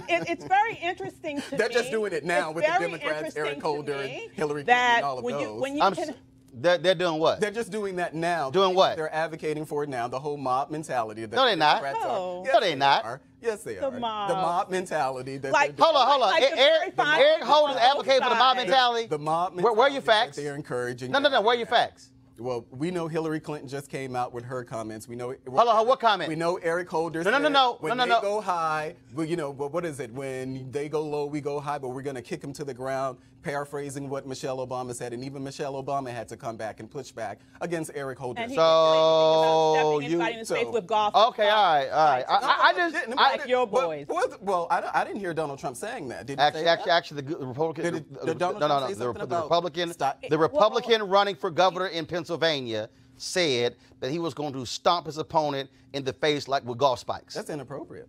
Speaker 6: It's very interesting to me.
Speaker 5: They're just doing it now with the Democrats, Eric Holder and Hillary Clinton and all of those.
Speaker 1: They're doing what?
Speaker 5: They're just doing that now.
Speaker 1: Doing what?
Speaker 5: They're advocating for it now, the whole mob mentality.
Speaker 1: No, they're not.
Speaker 6: No,
Speaker 1: they're not.
Speaker 5: Yes, they are.
Speaker 6: The
Speaker 5: mob mentality.
Speaker 1: Hold on. Eric Holder advocating for the mob mentality.
Speaker 5: The mob mentality.
Speaker 1: Where are your facts?
Speaker 5: They're encouraging.
Speaker 1: No. Where are your facts?
Speaker 5: Well, we know Hillary Clinton just came out with her comments. We know.
Speaker 1: Hold on, what comment?
Speaker 5: We know Eric Holder said when they go high, well, what is it? When they go low, we go high, but we're going to kick them to the ground, paraphrasing what Michelle Obama said. And even Michelle Obama had to come back and push back against Eric Holder.
Speaker 6: And
Speaker 1: So
Speaker 6: with golf.
Speaker 1: Okay, all right. I just
Speaker 6: like your boys.
Speaker 5: Well, I didn't hear Donald Trump saying that. Did he
Speaker 1: actually,
Speaker 5: say that?
Speaker 1: Actually, the Republican. The
Speaker 5: Republican
Speaker 1: running for governor in Pennsylvania said that he was going to stomp his opponent in the face like with golf spikes.
Speaker 5: That's inappropriate.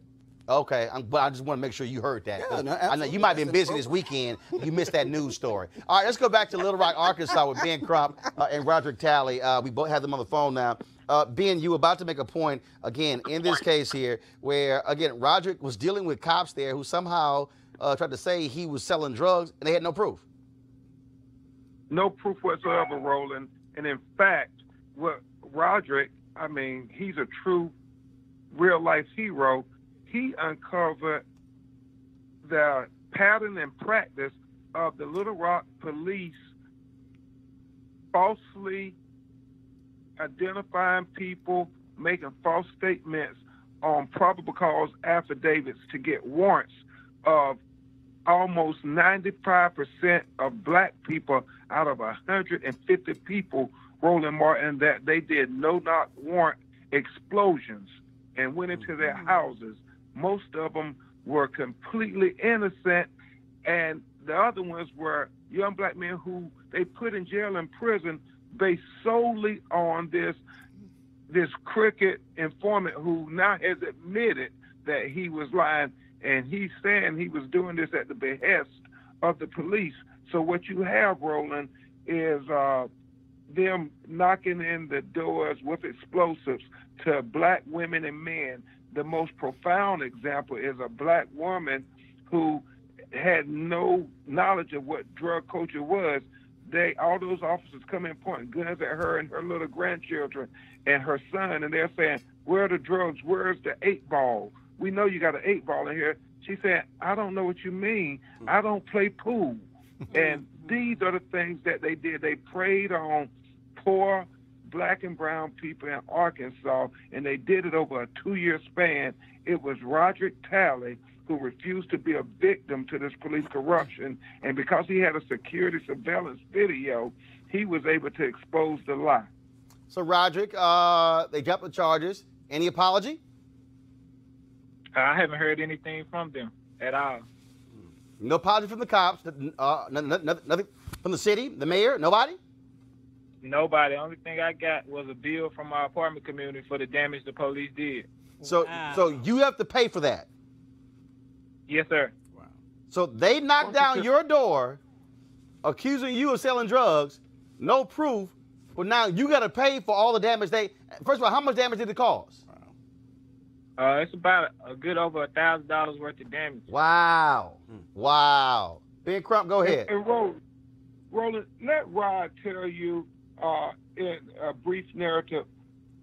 Speaker 1: Okay, but I just want to make sure you heard that.
Speaker 5: Yeah, no,
Speaker 1: I know you might have been busy this weekend. You missed that news story. All right, let's go back to Little Rock, Arkansas with Ben Crump and Roderick Talley. We both have them on the phone now. Ben, you were about to make a point, again, in this case here, where, again, Roderick was dealing with cops there who somehow tried to say he was selling drugs, and they had no proof.
Speaker 8: No proof whatsoever, Roland. And in fact, what Roderick, he's a true real-life hero. He uncovered the pattern and practice of the Little Rock police falsely identifying people, making false statements on probable cause affidavits to get warrants of almost 95% of black people out of 150 people, Roland Martin, that they did no-knock warrant explosions and went into their houses. Most of them were completely innocent, and the other ones were young black men who they put in jail and prison based solely on this crooked informant who now has admitted that he was lying, and he's saying he was doing this at the behest of the police. So what you have, Roland, is them knocking in the doors with explosives to black women and men. The most profound example is a black woman who had no knowledge of what drug culture was. All those officers come in pointing guns at her and her little grandchildren and her son, and they're saying, "Where are the drugs? Where's the 8-ball? We know you got an 8-ball in here." She said, "I don't know what you mean. I don't play pool." And these are the things that they did. They preyed on poor black and brown people in Arkansas, and they did it over a 2-year span. It was Roderick Talley who refused to be a victim to this police corruption, and because he had a security surveillance video, he was able to expose the lie.
Speaker 1: So, Roderick, they dropped the charges. Any apology?
Speaker 9: I haven't heard anything from them at all.
Speaker 1: No apology from the cops. Nothing from the city, the mayor. Nobody.
Speaker 9: Nobody. The only thing I got was a bill from my apartment community for the damage the police did.
Speaker 1: So, so you have to pay for that.
Speaker 9: Yes, sir.
Speaker 5: Wow.
Speaker 1: So they knocked down your door, accusing you of selling drugs, no proof, but now you got to pay for all the damage they. First of all, how much damage did it cause?
Speaker 9: It's about a good over $1,000 worth of damage.
Speaker 1: Wow. Wow. Ben Crump, go ahead.
Speaker 8: And Roland, let Rod tell you in a brief narrative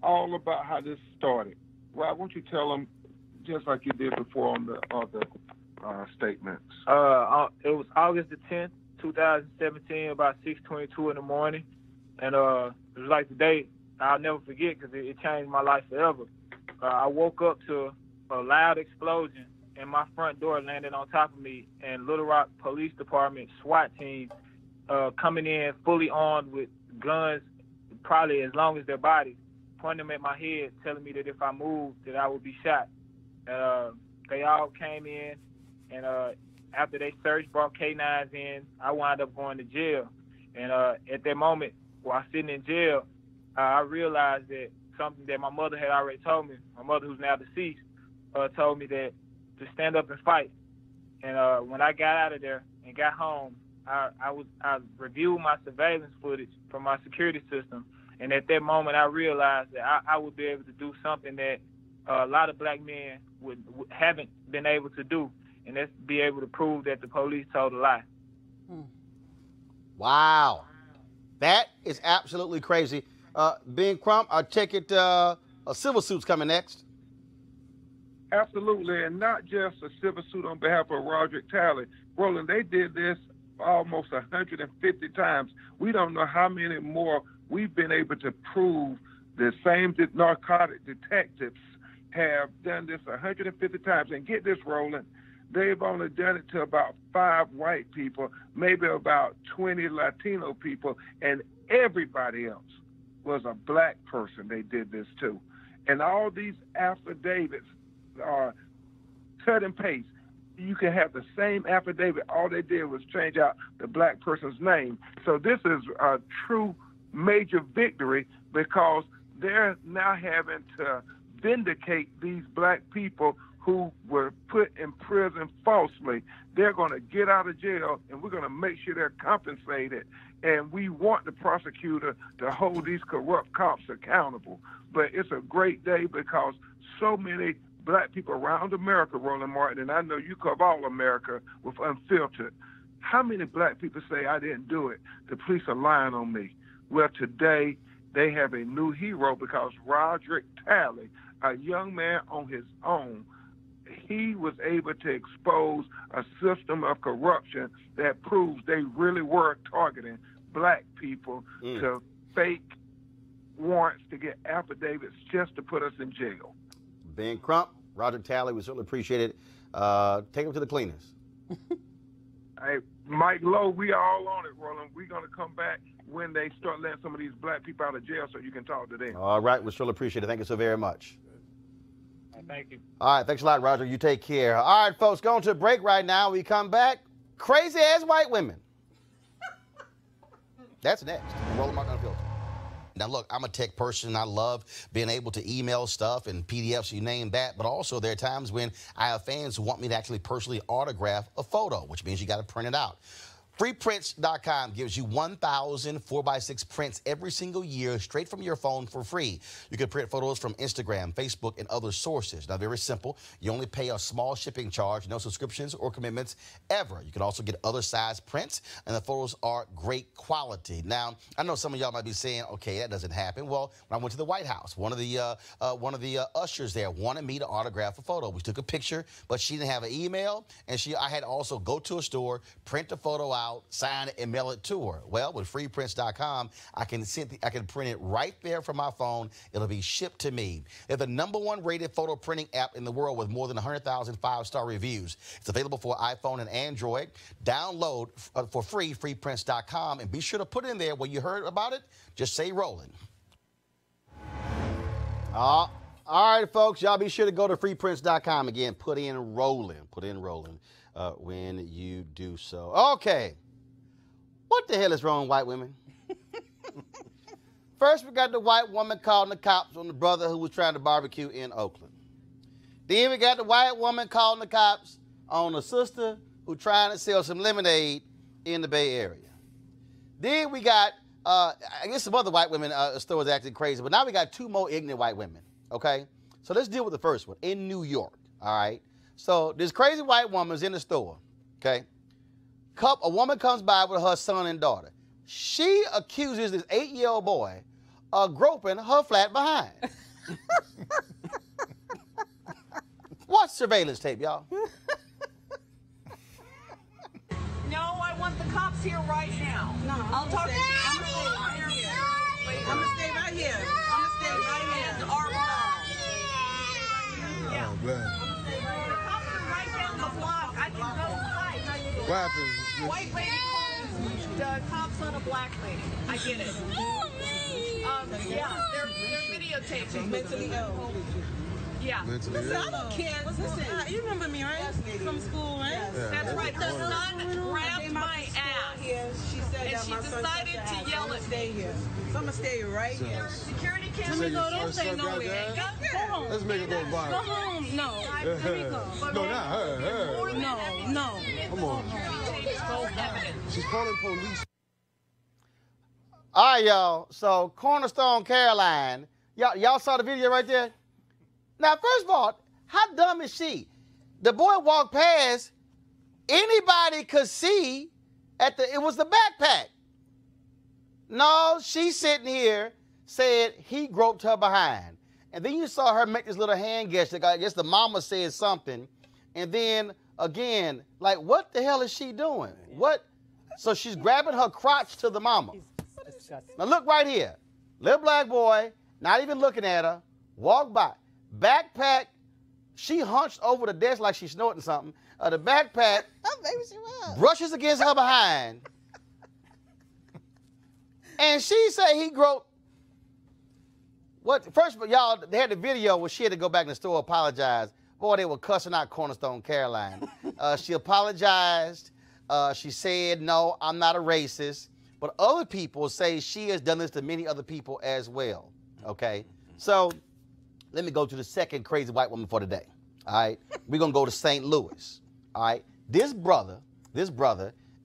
Speaker 8: all about how this started. Rod, why don't you tell them just like you did before on the other statements?
Speaker 9: It was August the 10th, 2017, about 6:22 in the morning. And it was like the day I'll never forget because it changed my life forever. I woke up to a loud explosion and my front door landed on top of me, and Little Rock Police Department SWAT team coming in fully armed with guns, probably as long as their bodies, pointing them at my head, telling me that if I moved, that I would be shot. They all came in, and after they searched, brought K-9s in, I wound up going to jail. And at that moment, while sitting in jail, I realized that something that my mother had already told me, my mother who's now deceased, told me that to stand up and fight. And when I got out of there and got home, I reviewed my surveillance footage from my security system, and at that moment I realized that I would be able to do something that a lot of black men haven't been able to do, and that's be able to prove that the police told a lie.
Speaker 1: Wow. That is absolutely crazy. Ben Crump, I take it a civil suit's coming next.
Speaker 8: Absolutely, and not just a civil suit on behalf of Roderick Talley. Roland, they did this almost 150 times. We don't know how many more we've been able to prove. The same narcotic detectives have done this 150 times. And get this, Roland, they've only done it to about 5 white people, maybe about 20 Latino people, and everybody else was a black person they did this to. And all these affidavits are cut and paste. You can have the same affidavit. All they did was change out the black person's name. So this is a true major victory because they're now having to vindicate these black people who were put in prison falsely. They're going to get out of jail, and we're going to make sure they're compensated. And we want the prosecutor to hold these corrupt cops accountable. But it's a great day because so many black people around America, Roland Martin, and I know you cover all America with Unfiltered. How many black people say, I didn't do it? The police are lying on me. Well, today they have a new hero because Roderick Talley, a young man on his own, he was able to expose a system of corruption that proves they really were targeting black people to fake warrants to get affidavits just to put us in jail.
Speaker 1: Ben Crump, Roderick Talley, we certainly appreciate it. Take him to the cleaners.
Speaker 8: Hey, Mike Lowe, we are all on it, Roland. We're going to come back when they start letting some of these black people out of jail so you can talk to them.
Speaker 1: All right, we surely appreciate it. Thank you so very much.
Speaker 9: Thank you.
Speaker 1: All right, thanks a lot, Roger. You take care. All right, folks, going to a break right now. We come back. Crazy-ass white women. That's next. Roland Martin Unfiltered. Now, look, I'm a tech person. I love being able to email stuff and PDFs, you name that. But also, there are times when I have fans who want me to actually personally autograph a photo, which means you got to print it out. Freeprints.com gives you 1,000 4x6 prints every single year straight from your phone for free. You can print photos from Instagram, Facebook, and other sources. Now, very simple. You only pay a small shipping charge, no subscriptions or commitments ever. You can also get other size prints, and the photos are great quality. Now, I know some of y'all might be saying, okay, that doesn't happen. Well, when I went to the White House, one of the ushers there wanted me to autograph a photo. We took a picture, but she didn't have an email, and I had to also go to a store, print the photo out, out, sign it, and mail it to her. Well, with freeprints.com, I can print it right there from my phone. It'll be shipped to me. They're the #1 rated photo printing app in the world with more than 100,000 5-star reviews. It's available for iPhone and Android. Download for free, freeprints.com, and be sure to put in there when you heard about it, just say Roland. All right, folks, y'all be sure to go to freeprints.com. Again, put in Roland. Put in Roland when you do so. Okay. What the hell is wrong with white women? First, we got the white woman calling the cops on the brother who was trying to barbecue in Oakland. Then we got the white woman calling the cops on the sister who trying to sell some lemonade in the Bay Area. Then we got, I guess some other white women stores acting crazy, but now we got 2 more ignorant white women, okay? So let's deal with the first one, in New York, all right? So this crazy white woman's in the store, okay? A woman comes by with her son and daughter. She accuses this 8-year-old boy of groping her flat behind. Watch surveillance tape, y'all.
Speaker 11: No, I want the cops here right now. No, I'll talk to you. I'm gonna stay right here. I'm gonna stay right here. I'm gonna stay right here. It's our mom. Yeah.
Speaker 12: Oh, man.
Speaker 11: The cops are right down the block. I can go hide.
Speaker 12: What happened?
Speaker 11: White lady calls the cops on a black lady. I get it. Yeah, they're videotaping.
Speaker 4: Mentally ill.
Speaker 11: Yeah.
Speaker 4: Listen, I don't care. Listen, you remember me, right? From school, right?
Speaker 12: Yeah.
Speaker 11: That's right. The son grabbed my ass.
Speaker 4: She said
Speaker 11: And
Speaker 4: that
Speaker 11: she
Speaker 4: my son
Speaker 11: decided
Speaker 4: touched her
Speaker 11: to
Speaker 4: ass.
Speaker 11: yell
Speaker 4: I'm gonna
Speaker 11: at
Speaker 4: stay here. So I'm gonna stay right here.
Speaker 11: Security camera.
Speaker 12: Let me go.
Speaker 11: Don't say no.
Speaker 12: Go home. Let's make it go viral.
Speaker 11: Go home. No. Let me go.
Speaker 12: No, not her.
Speaker 11: No.
Speaker 12: Come on. She's calling police.
Speaker 1: All right, y'all. So Cornerstone, Caroline. Y'all saw the video right there? Now, first of all, how dumb is she? The boy walked past. Anybody could see it was the backpack. No, she's sitting here, said he groped her behind. And then you saw her make this little hand gesture. I guess the mama said something. And then, again, like, what the hell is she doing? What? So she's grabbing her crotch to the mama. Now, look right here. Little black boy, not even looking at her, walk by. Backpack, she hunched over the desk like she's snorting something. The backpack
Speaker 4: Maybe she was.
Speaker 1: brushes against her behind. And she said he groped. What? First of all, y'all, they had the video where she had to go back in the store, apologize. Boy, they were cussing out Cornerstone Caroline. She apologized. She said, no, I'm not a racist. But other people say she has done this to many other people as well. Okay? So let me go to the second crazy white woman for today. All right? We're going to go to St. Louis. All right? This brother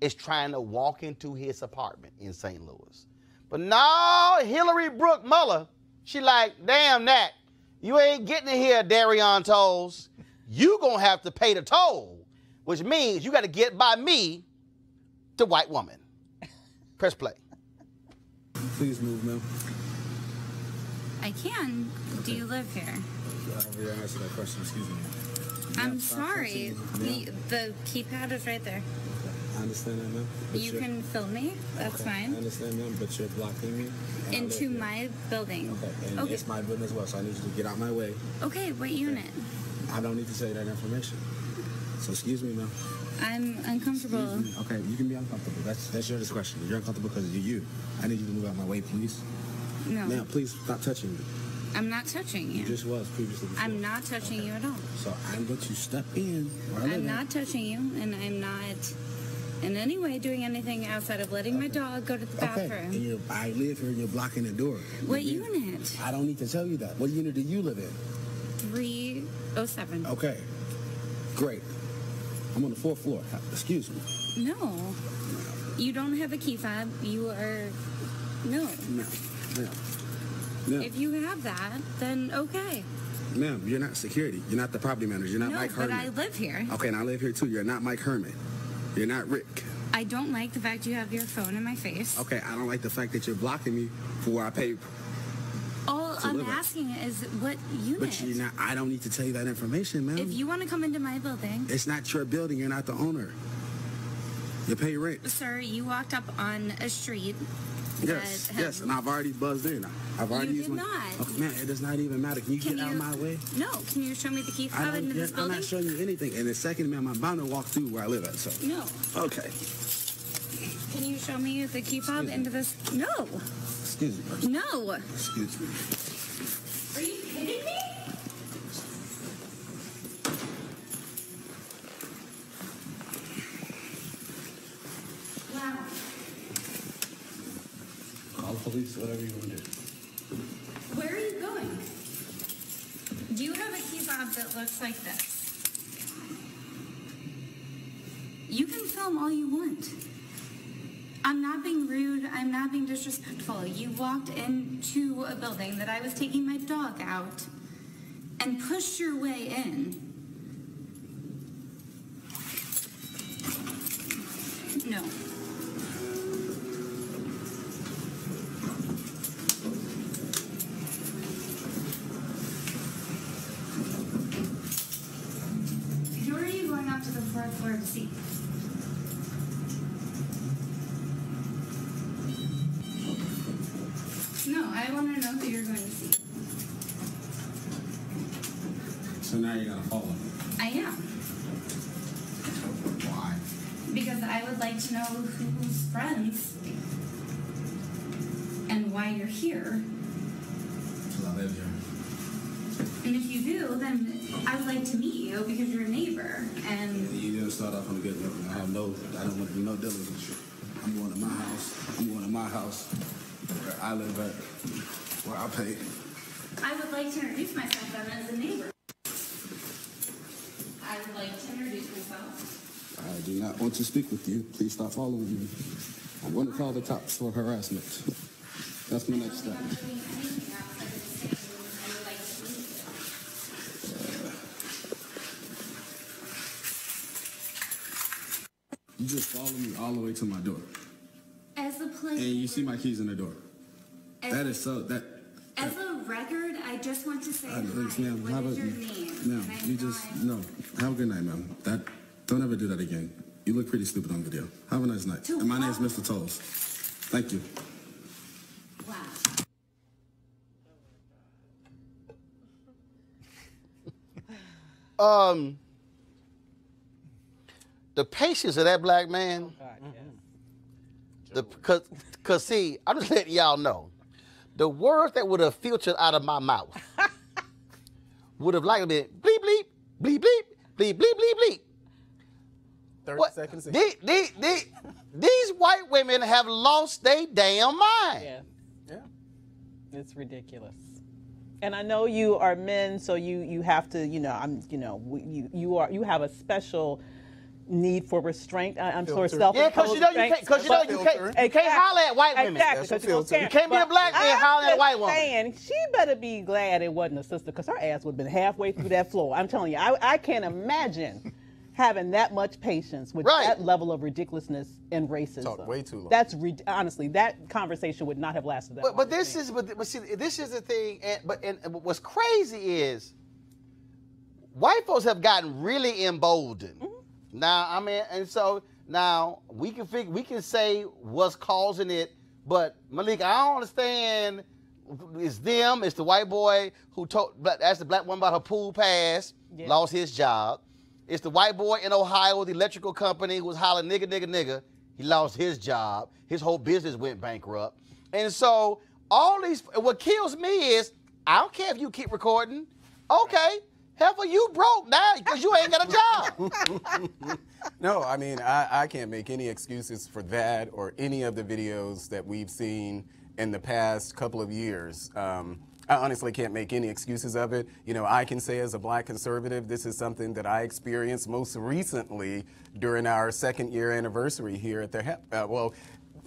Speaker 1: is trying to walk into his apartment in St. Louis. But no, Hillary Brooke Muller, she like, damn that. You ain't getting in here, Darion Tolls. You going to have to pay the toll, which means you got to get by me, the white woman. Press play.
Speaker 12: Please move, ma'am.
Speaker 13: I can. Do you live here?
Speaker 12: Yeah, answer that question. Excuse me.
Speaker 13: I'm sorry. The keypad is right there.
Speaker 12: I understand that, ma'am.
Speaker 13: You can film me. That's
Speaker 12: okay,
Speaker 13: fine.
Speaker 12: I understand, ma'am, but you're blocking me.
Speaker 13: Into my building.
Speaker 12: Okay, and it's my building as well, so I need you to get out my way.
Speaker 13: Okay, what unit?
Speaker 12: I don't need to tell you that information. So excuse me, ma'am.
Speaker 13: I'm uncomfortable.
Speaker 12: Okay, you can be uncomfortable. That's your discretion. You're uncomfortable because you're you. I need you to move out my way, please.
Speaker 13: No.
Speaker 12: Now, please stop touching me.
Speaker 13: I'm not touching you.
Speaker 12: You just was previously before.
Speaker 13: I'm not touching you at all.
Speaker 12: So I'm going to step in.
Speaker 13: I'm not touching you, and I'm not in any way doing anything outside of letting my dog go to the bathroom.
Speaker 12: Okay, and I live here and you're blocking the door.
Speaker 13: What unit?
Speaker 12: I don't need to tell you that. What unit do you live in?
Speaker 13: 307.
Speaker 12: Okay, great. I'm on the 4th floor. Excuse me.
Speaker 13: No. You don't have a key fob. You are... No.
Speaker 12: No.
Speaker 13: If you have that, then okay.
Speaker 12: Ma'am, you're not security. You're not the property manager. You're not Mike Herman.
Speaker 13: No, but I live here.
Speaker 12: Okay, and I live here too. You're not Mike Herman. You're not Rick.
Speaker 13: I don't like the fact you have your phone in my face.
Speaker 12: Okay, I don't like the fact that you're blocking me for where I pay.
Speaker 13: All I'm asking is what unit?
Speaker 12: But you're not. I don't need to tell you that information, ma'am.
Speaker 13: If you want to come into my building.
Speaker 12: It's not your building. You're not the owner. You pay rent.
Speaker 13: Sir, you walked up on a street.
Speaker 12: Yes, yes, and I've already buzzed in. I've already used my...
Speaker 13: not.
Speaker 12: Oh, man, it does not even matter. Can you get out of my way?
Speaker 13: No. Can you show me the key fob into this building?
Speaker 12: I'm not showing you anything. And the second, ma'am, I'm bound to walk through where I live at, so...
Speaker 13: No.
Speaker 12: Okay.
Speaker 13: Can you show me the key fob into this? No.
Speaker 12: Excuse me.
Speaker 13: No.
Speaker 12: Excuse me.
Speaker 13: Are you kidding me? Wow.
Speaker 12: Call the police, whatever you want to do.
Speaker 13: Where are you going? Do you have a key fob that looks like this? You can film all you want. I'm not being rude. I'm not being disrespectful. You walked into a building that I was taking my dog out and pushed your way in. No. Who are you going up to the fourth floor to see? No, I want to know who you're going to see.
Speaker 12: So now you're going to follow me?
Speaker 13: I am.
Speaker 12: Why?
Speaker 13: Because I would like to know who's friends and why you're here.
Speaker 12: Because I live here.
Speaker 13: And if you do, then I would like to meet you because you're a neighbor. And
Speaker 12: You didn't start off on a good note. I don't want to do no dealing with you. I'm going to my house. I'm going to my house. Where I live at, where I pay.
Speaker 13: I would like to introduce myself then as a neighbor. I would like to introduce myself.
Speaker 12: I do not want to speak with you. Please stop following me. I'm going to call the cops for harassment. That's my next step. You just follow me all the way to my door.
Speaker 13: As a player.
Speaker 12: And you see my keys in the door. That is so, that...
Speaker 13: As a record, I just want to say hi.
Speaker 12: Ma'am,
Speaker 13: What is your name?
Speaker 12: Ma'am, you just, no. Have a good night, ma'am. Don't ever do that again. You look pretty stupid on video. Have a nice night. And my name's Mr. Tolles. Thank you.
Speaker 13: Wow.
Speaker 1: The patience of that black man. Cause see, I'm just letting y'all know, the words that would have filtered out of my mouth would have likely been bleep bleep, bleep bleep, bleep bleep bleep bleep.
Speaker 5: 30 seconds.
Speaker 1: These white women have lost their damn mind.
Speaker 6: Yeah. It's ridiculous. And I know you are men, so you have to, you have a special need for restraint. I'm sort of self-imposed.
Speaker 1: Yeah, because you can't holler at white women.
Speaker 6: Exactly.
Speaker 1: You can't be a black man hollering at a white woman.
Speaker 6: Saying, she better be glad it wasn't a sister, because her ass would have been halfway through that floor. I'm telling you, I can't imagine having that much patience with that level of ridiculousness and racism.
Speaker 5: Talk way too long.
Speaker 6: That's honestly, that conversation would not have lasted that long.
Speaker 1: But this is the thing. And what's crazy is white folks have gotten really emboldened. Mm-hmm. Now, I mean, and so now we can say what's causing it, but Malik, I don't understand. It's them. It's the white boy who asked the black woman about her pool pass, lost his job. It's the white boy in Ohio with the electrical company who was hollering nigga, nigga, nigga. He lost his job. His whole business went bankrupt. And so all these, what kills me is, I don't care if you keep recording. Okay, hell, you broke now because you ain't got a job.
Speaker 5: No, I mean, I can't make any excuses for that or any of the videos that we've seen in the past couple of years. I honestly can't make any excuses of it. You know, I can say as a black conservative, this is something that I experienced most recently during our second-year anniversary here at the,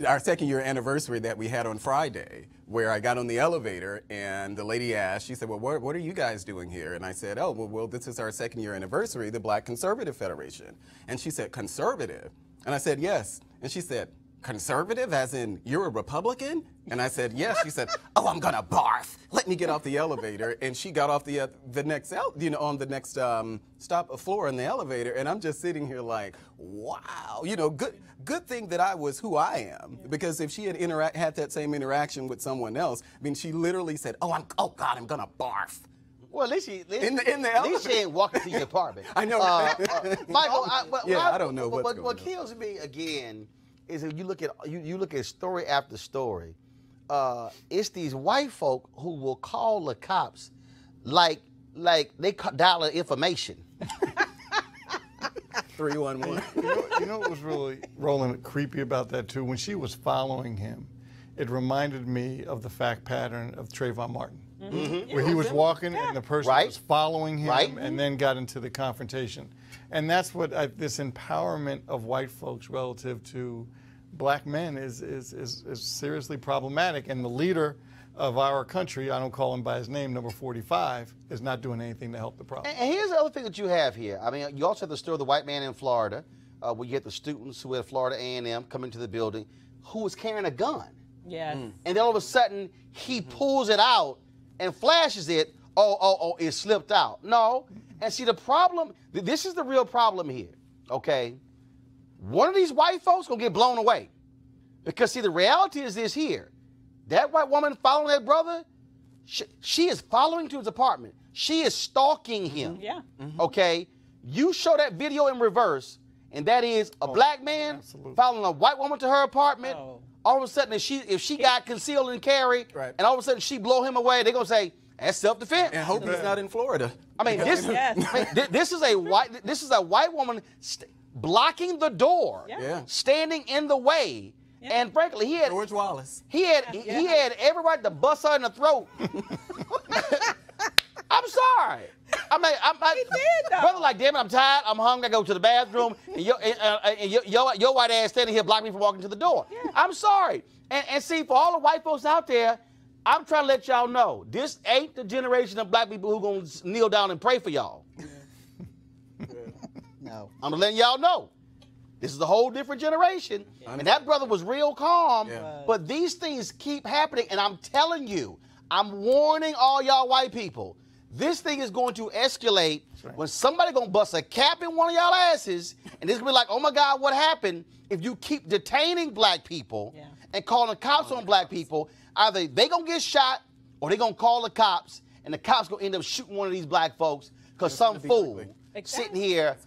Speaker 5: our second-year anniversary that we had on Friday, where I got on the elevator and the lady asked, she said, well, what are you guys doing here? And I said, oh, well, this is our second-year anniversary, the Black Conservative Federation. And she said, conservative? And I said, yes. And she said, conservative, as in you're a Republican? And I said, yes. She said, oh, I'm gonna barf. Let me get off the elevator. And she got off the next, on the next stop floor in the elevator. And I'm just sitting here like, wow, good thing that I was who I am. Because if she had had that same interaction with someone else, I mean, she literally said, oh God, I'm gonna barf.
Speaker 1: Well, at least she ain't walking to your apartment.
Speaker 5: I know.
Speaker 1: Michael,
Speaker 5: I don't know what's going on.
Speaker 1: What kills me again is if you look at story after story, it's these white folk who will call the cops like they dial information.
Speaker 5: 311.
Speaker 7: You know what was really, Roland, creepy about that too? When she was following him, it reminded me of the fact pattern of Trayvon Martin. Mm-hmm. Where he was walking and the person was following him and then got into the confrontation. And that's what this empowerment of white folks relative to black men is seriously problematic. And the leader of our country, I don't call him by his name, number 45, is not doing anything to help the problem.
Speaker 1: And here's the other thing that you have here. I mean, you also have the story of the white man in Florida, where you get the students who at Florida A&M come into the building who was carrying a gun.
Speaker 6: Yes.
Speaker 1: And then all of a sudden, he pulls it out and flashes it, it slipped out. No. And see, the problem, this is the real problem here, okay? One of these white folks going to get blown away. Because, see, the reality is this here. That white woman following that brother, she is following to his apartment. She is stalking him.
Speaker 6: Yeah.
Speaker 1: Okay? You show that video in reverse, and that is a black man following a white woman to her apartment. All of a sudden, if she got concealed and carry, and all of a sudden she blow him away, they're going to say, that's self-defense.
Speaker 5: And hope he's not in Florida.
Speaker 1: I mean, this is a white woman blocking the door, standing in the way. Yeah. And frankly, he had
Speaker 5: George Wallace.
Speaker 1: He had everybody to bust her in the throat. I'm sorry. I mean, he did, brother, like, damn it, I'm tired, I'm hungry, I go to the bathroom, and your white ass standing here blocking me from walking to the door. Yeah. I'm sorry. And see, for all the white folks out there, I'm trying to let y'all know, this ain't the generation of black people who gonna kneel down and pray for y'all. Yeah. No. I'm letting y'all know. This is a whole different generation. Yeah. And that brother was real calm, but these things keep happening, and I'm telling you, I'm warning all y'all white people, this thing is going to escalate when somebody gonna bust a cap in one of y'all asses, and it's gonna be like, oh my God, what happened? If you keep detaining black people and calling the cops on black people, either they gonna get shot or they gonna call the cops, and the cops gonna end up shooting one of these black folks because some fool sitting here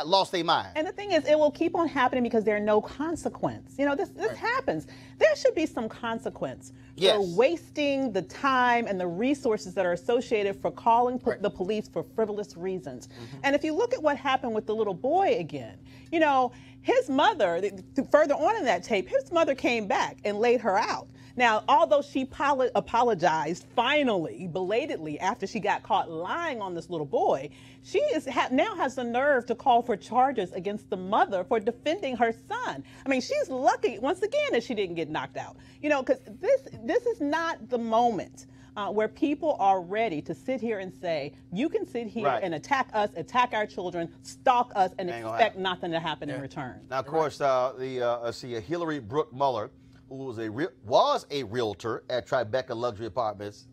Speaker 1: lost their mind.
Speaker 6: And the thing is, it will keep on happening because there's no consequence. You know, this happens. There should be some consequence for wasting the time and the resources that are associated for calling the police for frivolous reasons. Mm-hmm. And if you look at what happened with the little boy again, you know, his mother, further on in that tape, his mother came back and laid her out. Now, although she apologized finally, belatedly, after she got caught lying on this little boy, she now has the nerve to call for charges against the mother for defending her son. I mean, she's lucky, once again, that she didn't get knocked out. You know, because this is not the moment where people are ready to sit here and say, you can sit here and attack us, attack our children, stalk us, and expect nothing to happen in return.
Speaker 1: Now, of course, Hillary Brooke Muller, who was a realtor at Tribeca Luxury Apartments,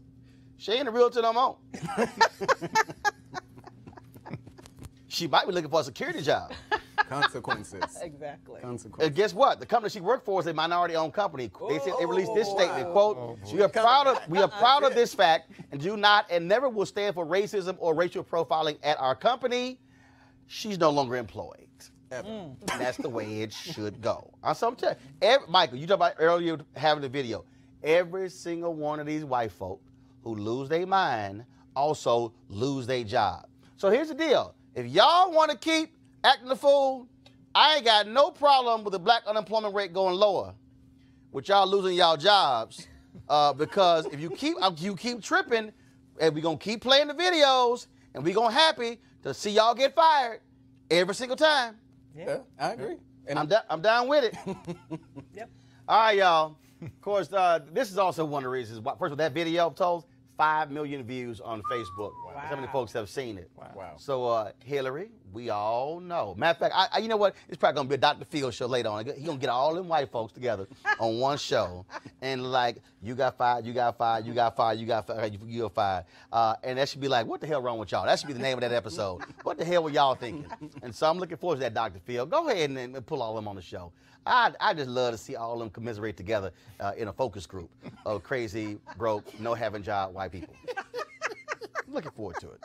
Speaker 1: she ain't a realtor no more. She might be looking for a security job.
Speaker 5: Consequences.
Speaker 6: Exactly.
Speaker 1: Consequences. And guess what? The company she worked for is a minority-owned company. They released this statement, quote, we are proud of this fact and do not and never will stand for racism or racial profiling at our company. She's no longer employed. And that's the way it should go. I'm telling you, Michael, you talked about earlier having the video. Every single one of these white folk who lose their mind also lose their job. So here's the deal. If y'all want to keep acting the fool, I ain't got no problem with the black unemployment rate going lower, with y'all losing y'all jobs, because if you keep tripping, and we gonna keep playing the videos, and we gonna happy to see y'all get fired every single time.
Speaker 5: Yeah, I agree. And
Speaker 1: I'm down with it.
Speaker 6: Yep.
Speaker 1: All right, y'all. Of course, this is also one of the reasons why. First of all, that video told 5 million views on Facebook. Wow. How many folks have seen it?
Speaker 5: Wow.
Speaker 1: So, Hillary, we all know. Matter of fact, you know what? It's probably going to be a Dr. Phil show later on. He's going to get all them white folks together on one show. And like, you got fired, you got fired, you got fired, you got fired, you got fired. And that should be like, what the hell wrong with y'all? That should be the name of that episode. What the hell were y'all thinking? And so I'm looking forward to that, Dr. Phil. Go ahead and pull all them on the show. I just love to see all of them commiserate together in a focus group of crazy, broke, no having job white people. Looking forward to it.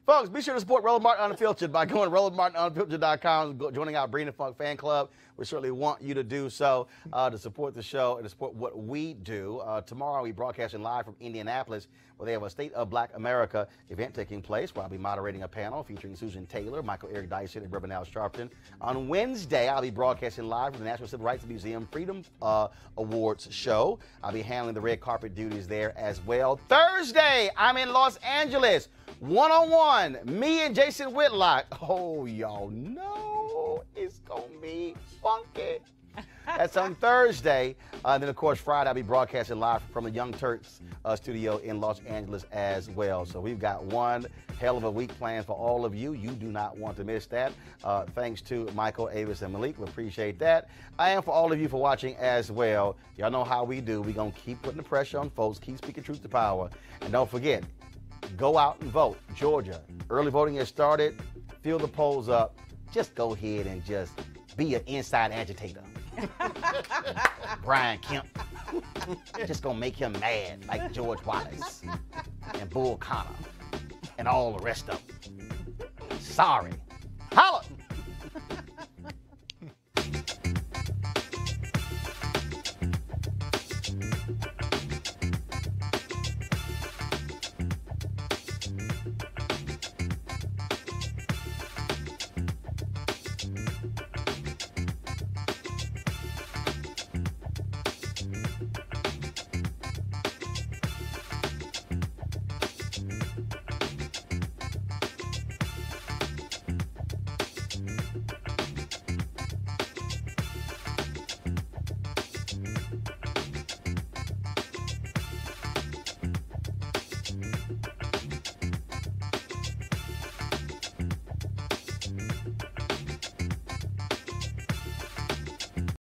Speaker 1: Folks, be sure to support Roland Martin Unfiltered by going to RolandMartinUnfiltered.com, joining our Breen and Funk fan club. We certainly want you to do so to support the show and to support what we do. Tomorrow I'll be broadcasting live from Indianapolis, where they have a State of Black America event taking place, where I'll be moderating a panel featuring Susan Taylor, Michael Eric Dyson, and Reverend Al Sharpton. On Wednesday, I'll be broadcasting live from the National Civil Rights Museum Freedom Awards show. I'll be handling the red carpet duties there as well. Thursday, I'm in Los Angeles. One-on-one, me and Jason Whitlock. Oh, y'all know it's going to be funky. That's on Thursday. And then, of course, Friday, I'll be broadcasting live from the Young Turks studio in Los Angeles as well. So we've got one hell of a week planned for all of you. You do not want to miss that. Thanks to Michael, Avis, and Malik. We appreciate that. And for all of you for watching as well. Y'all know how we do. We're going to keep putting the pressure on folks, keep speaking truth to power. And don't forget, go out and vote. Georgia, early voting has started. Fill the polls up. Just go ahead and just be an inside agitator. Brian Kemp. Just gonna make him mad like George Wallace and Bull Connor and all the rest of them. Sorry.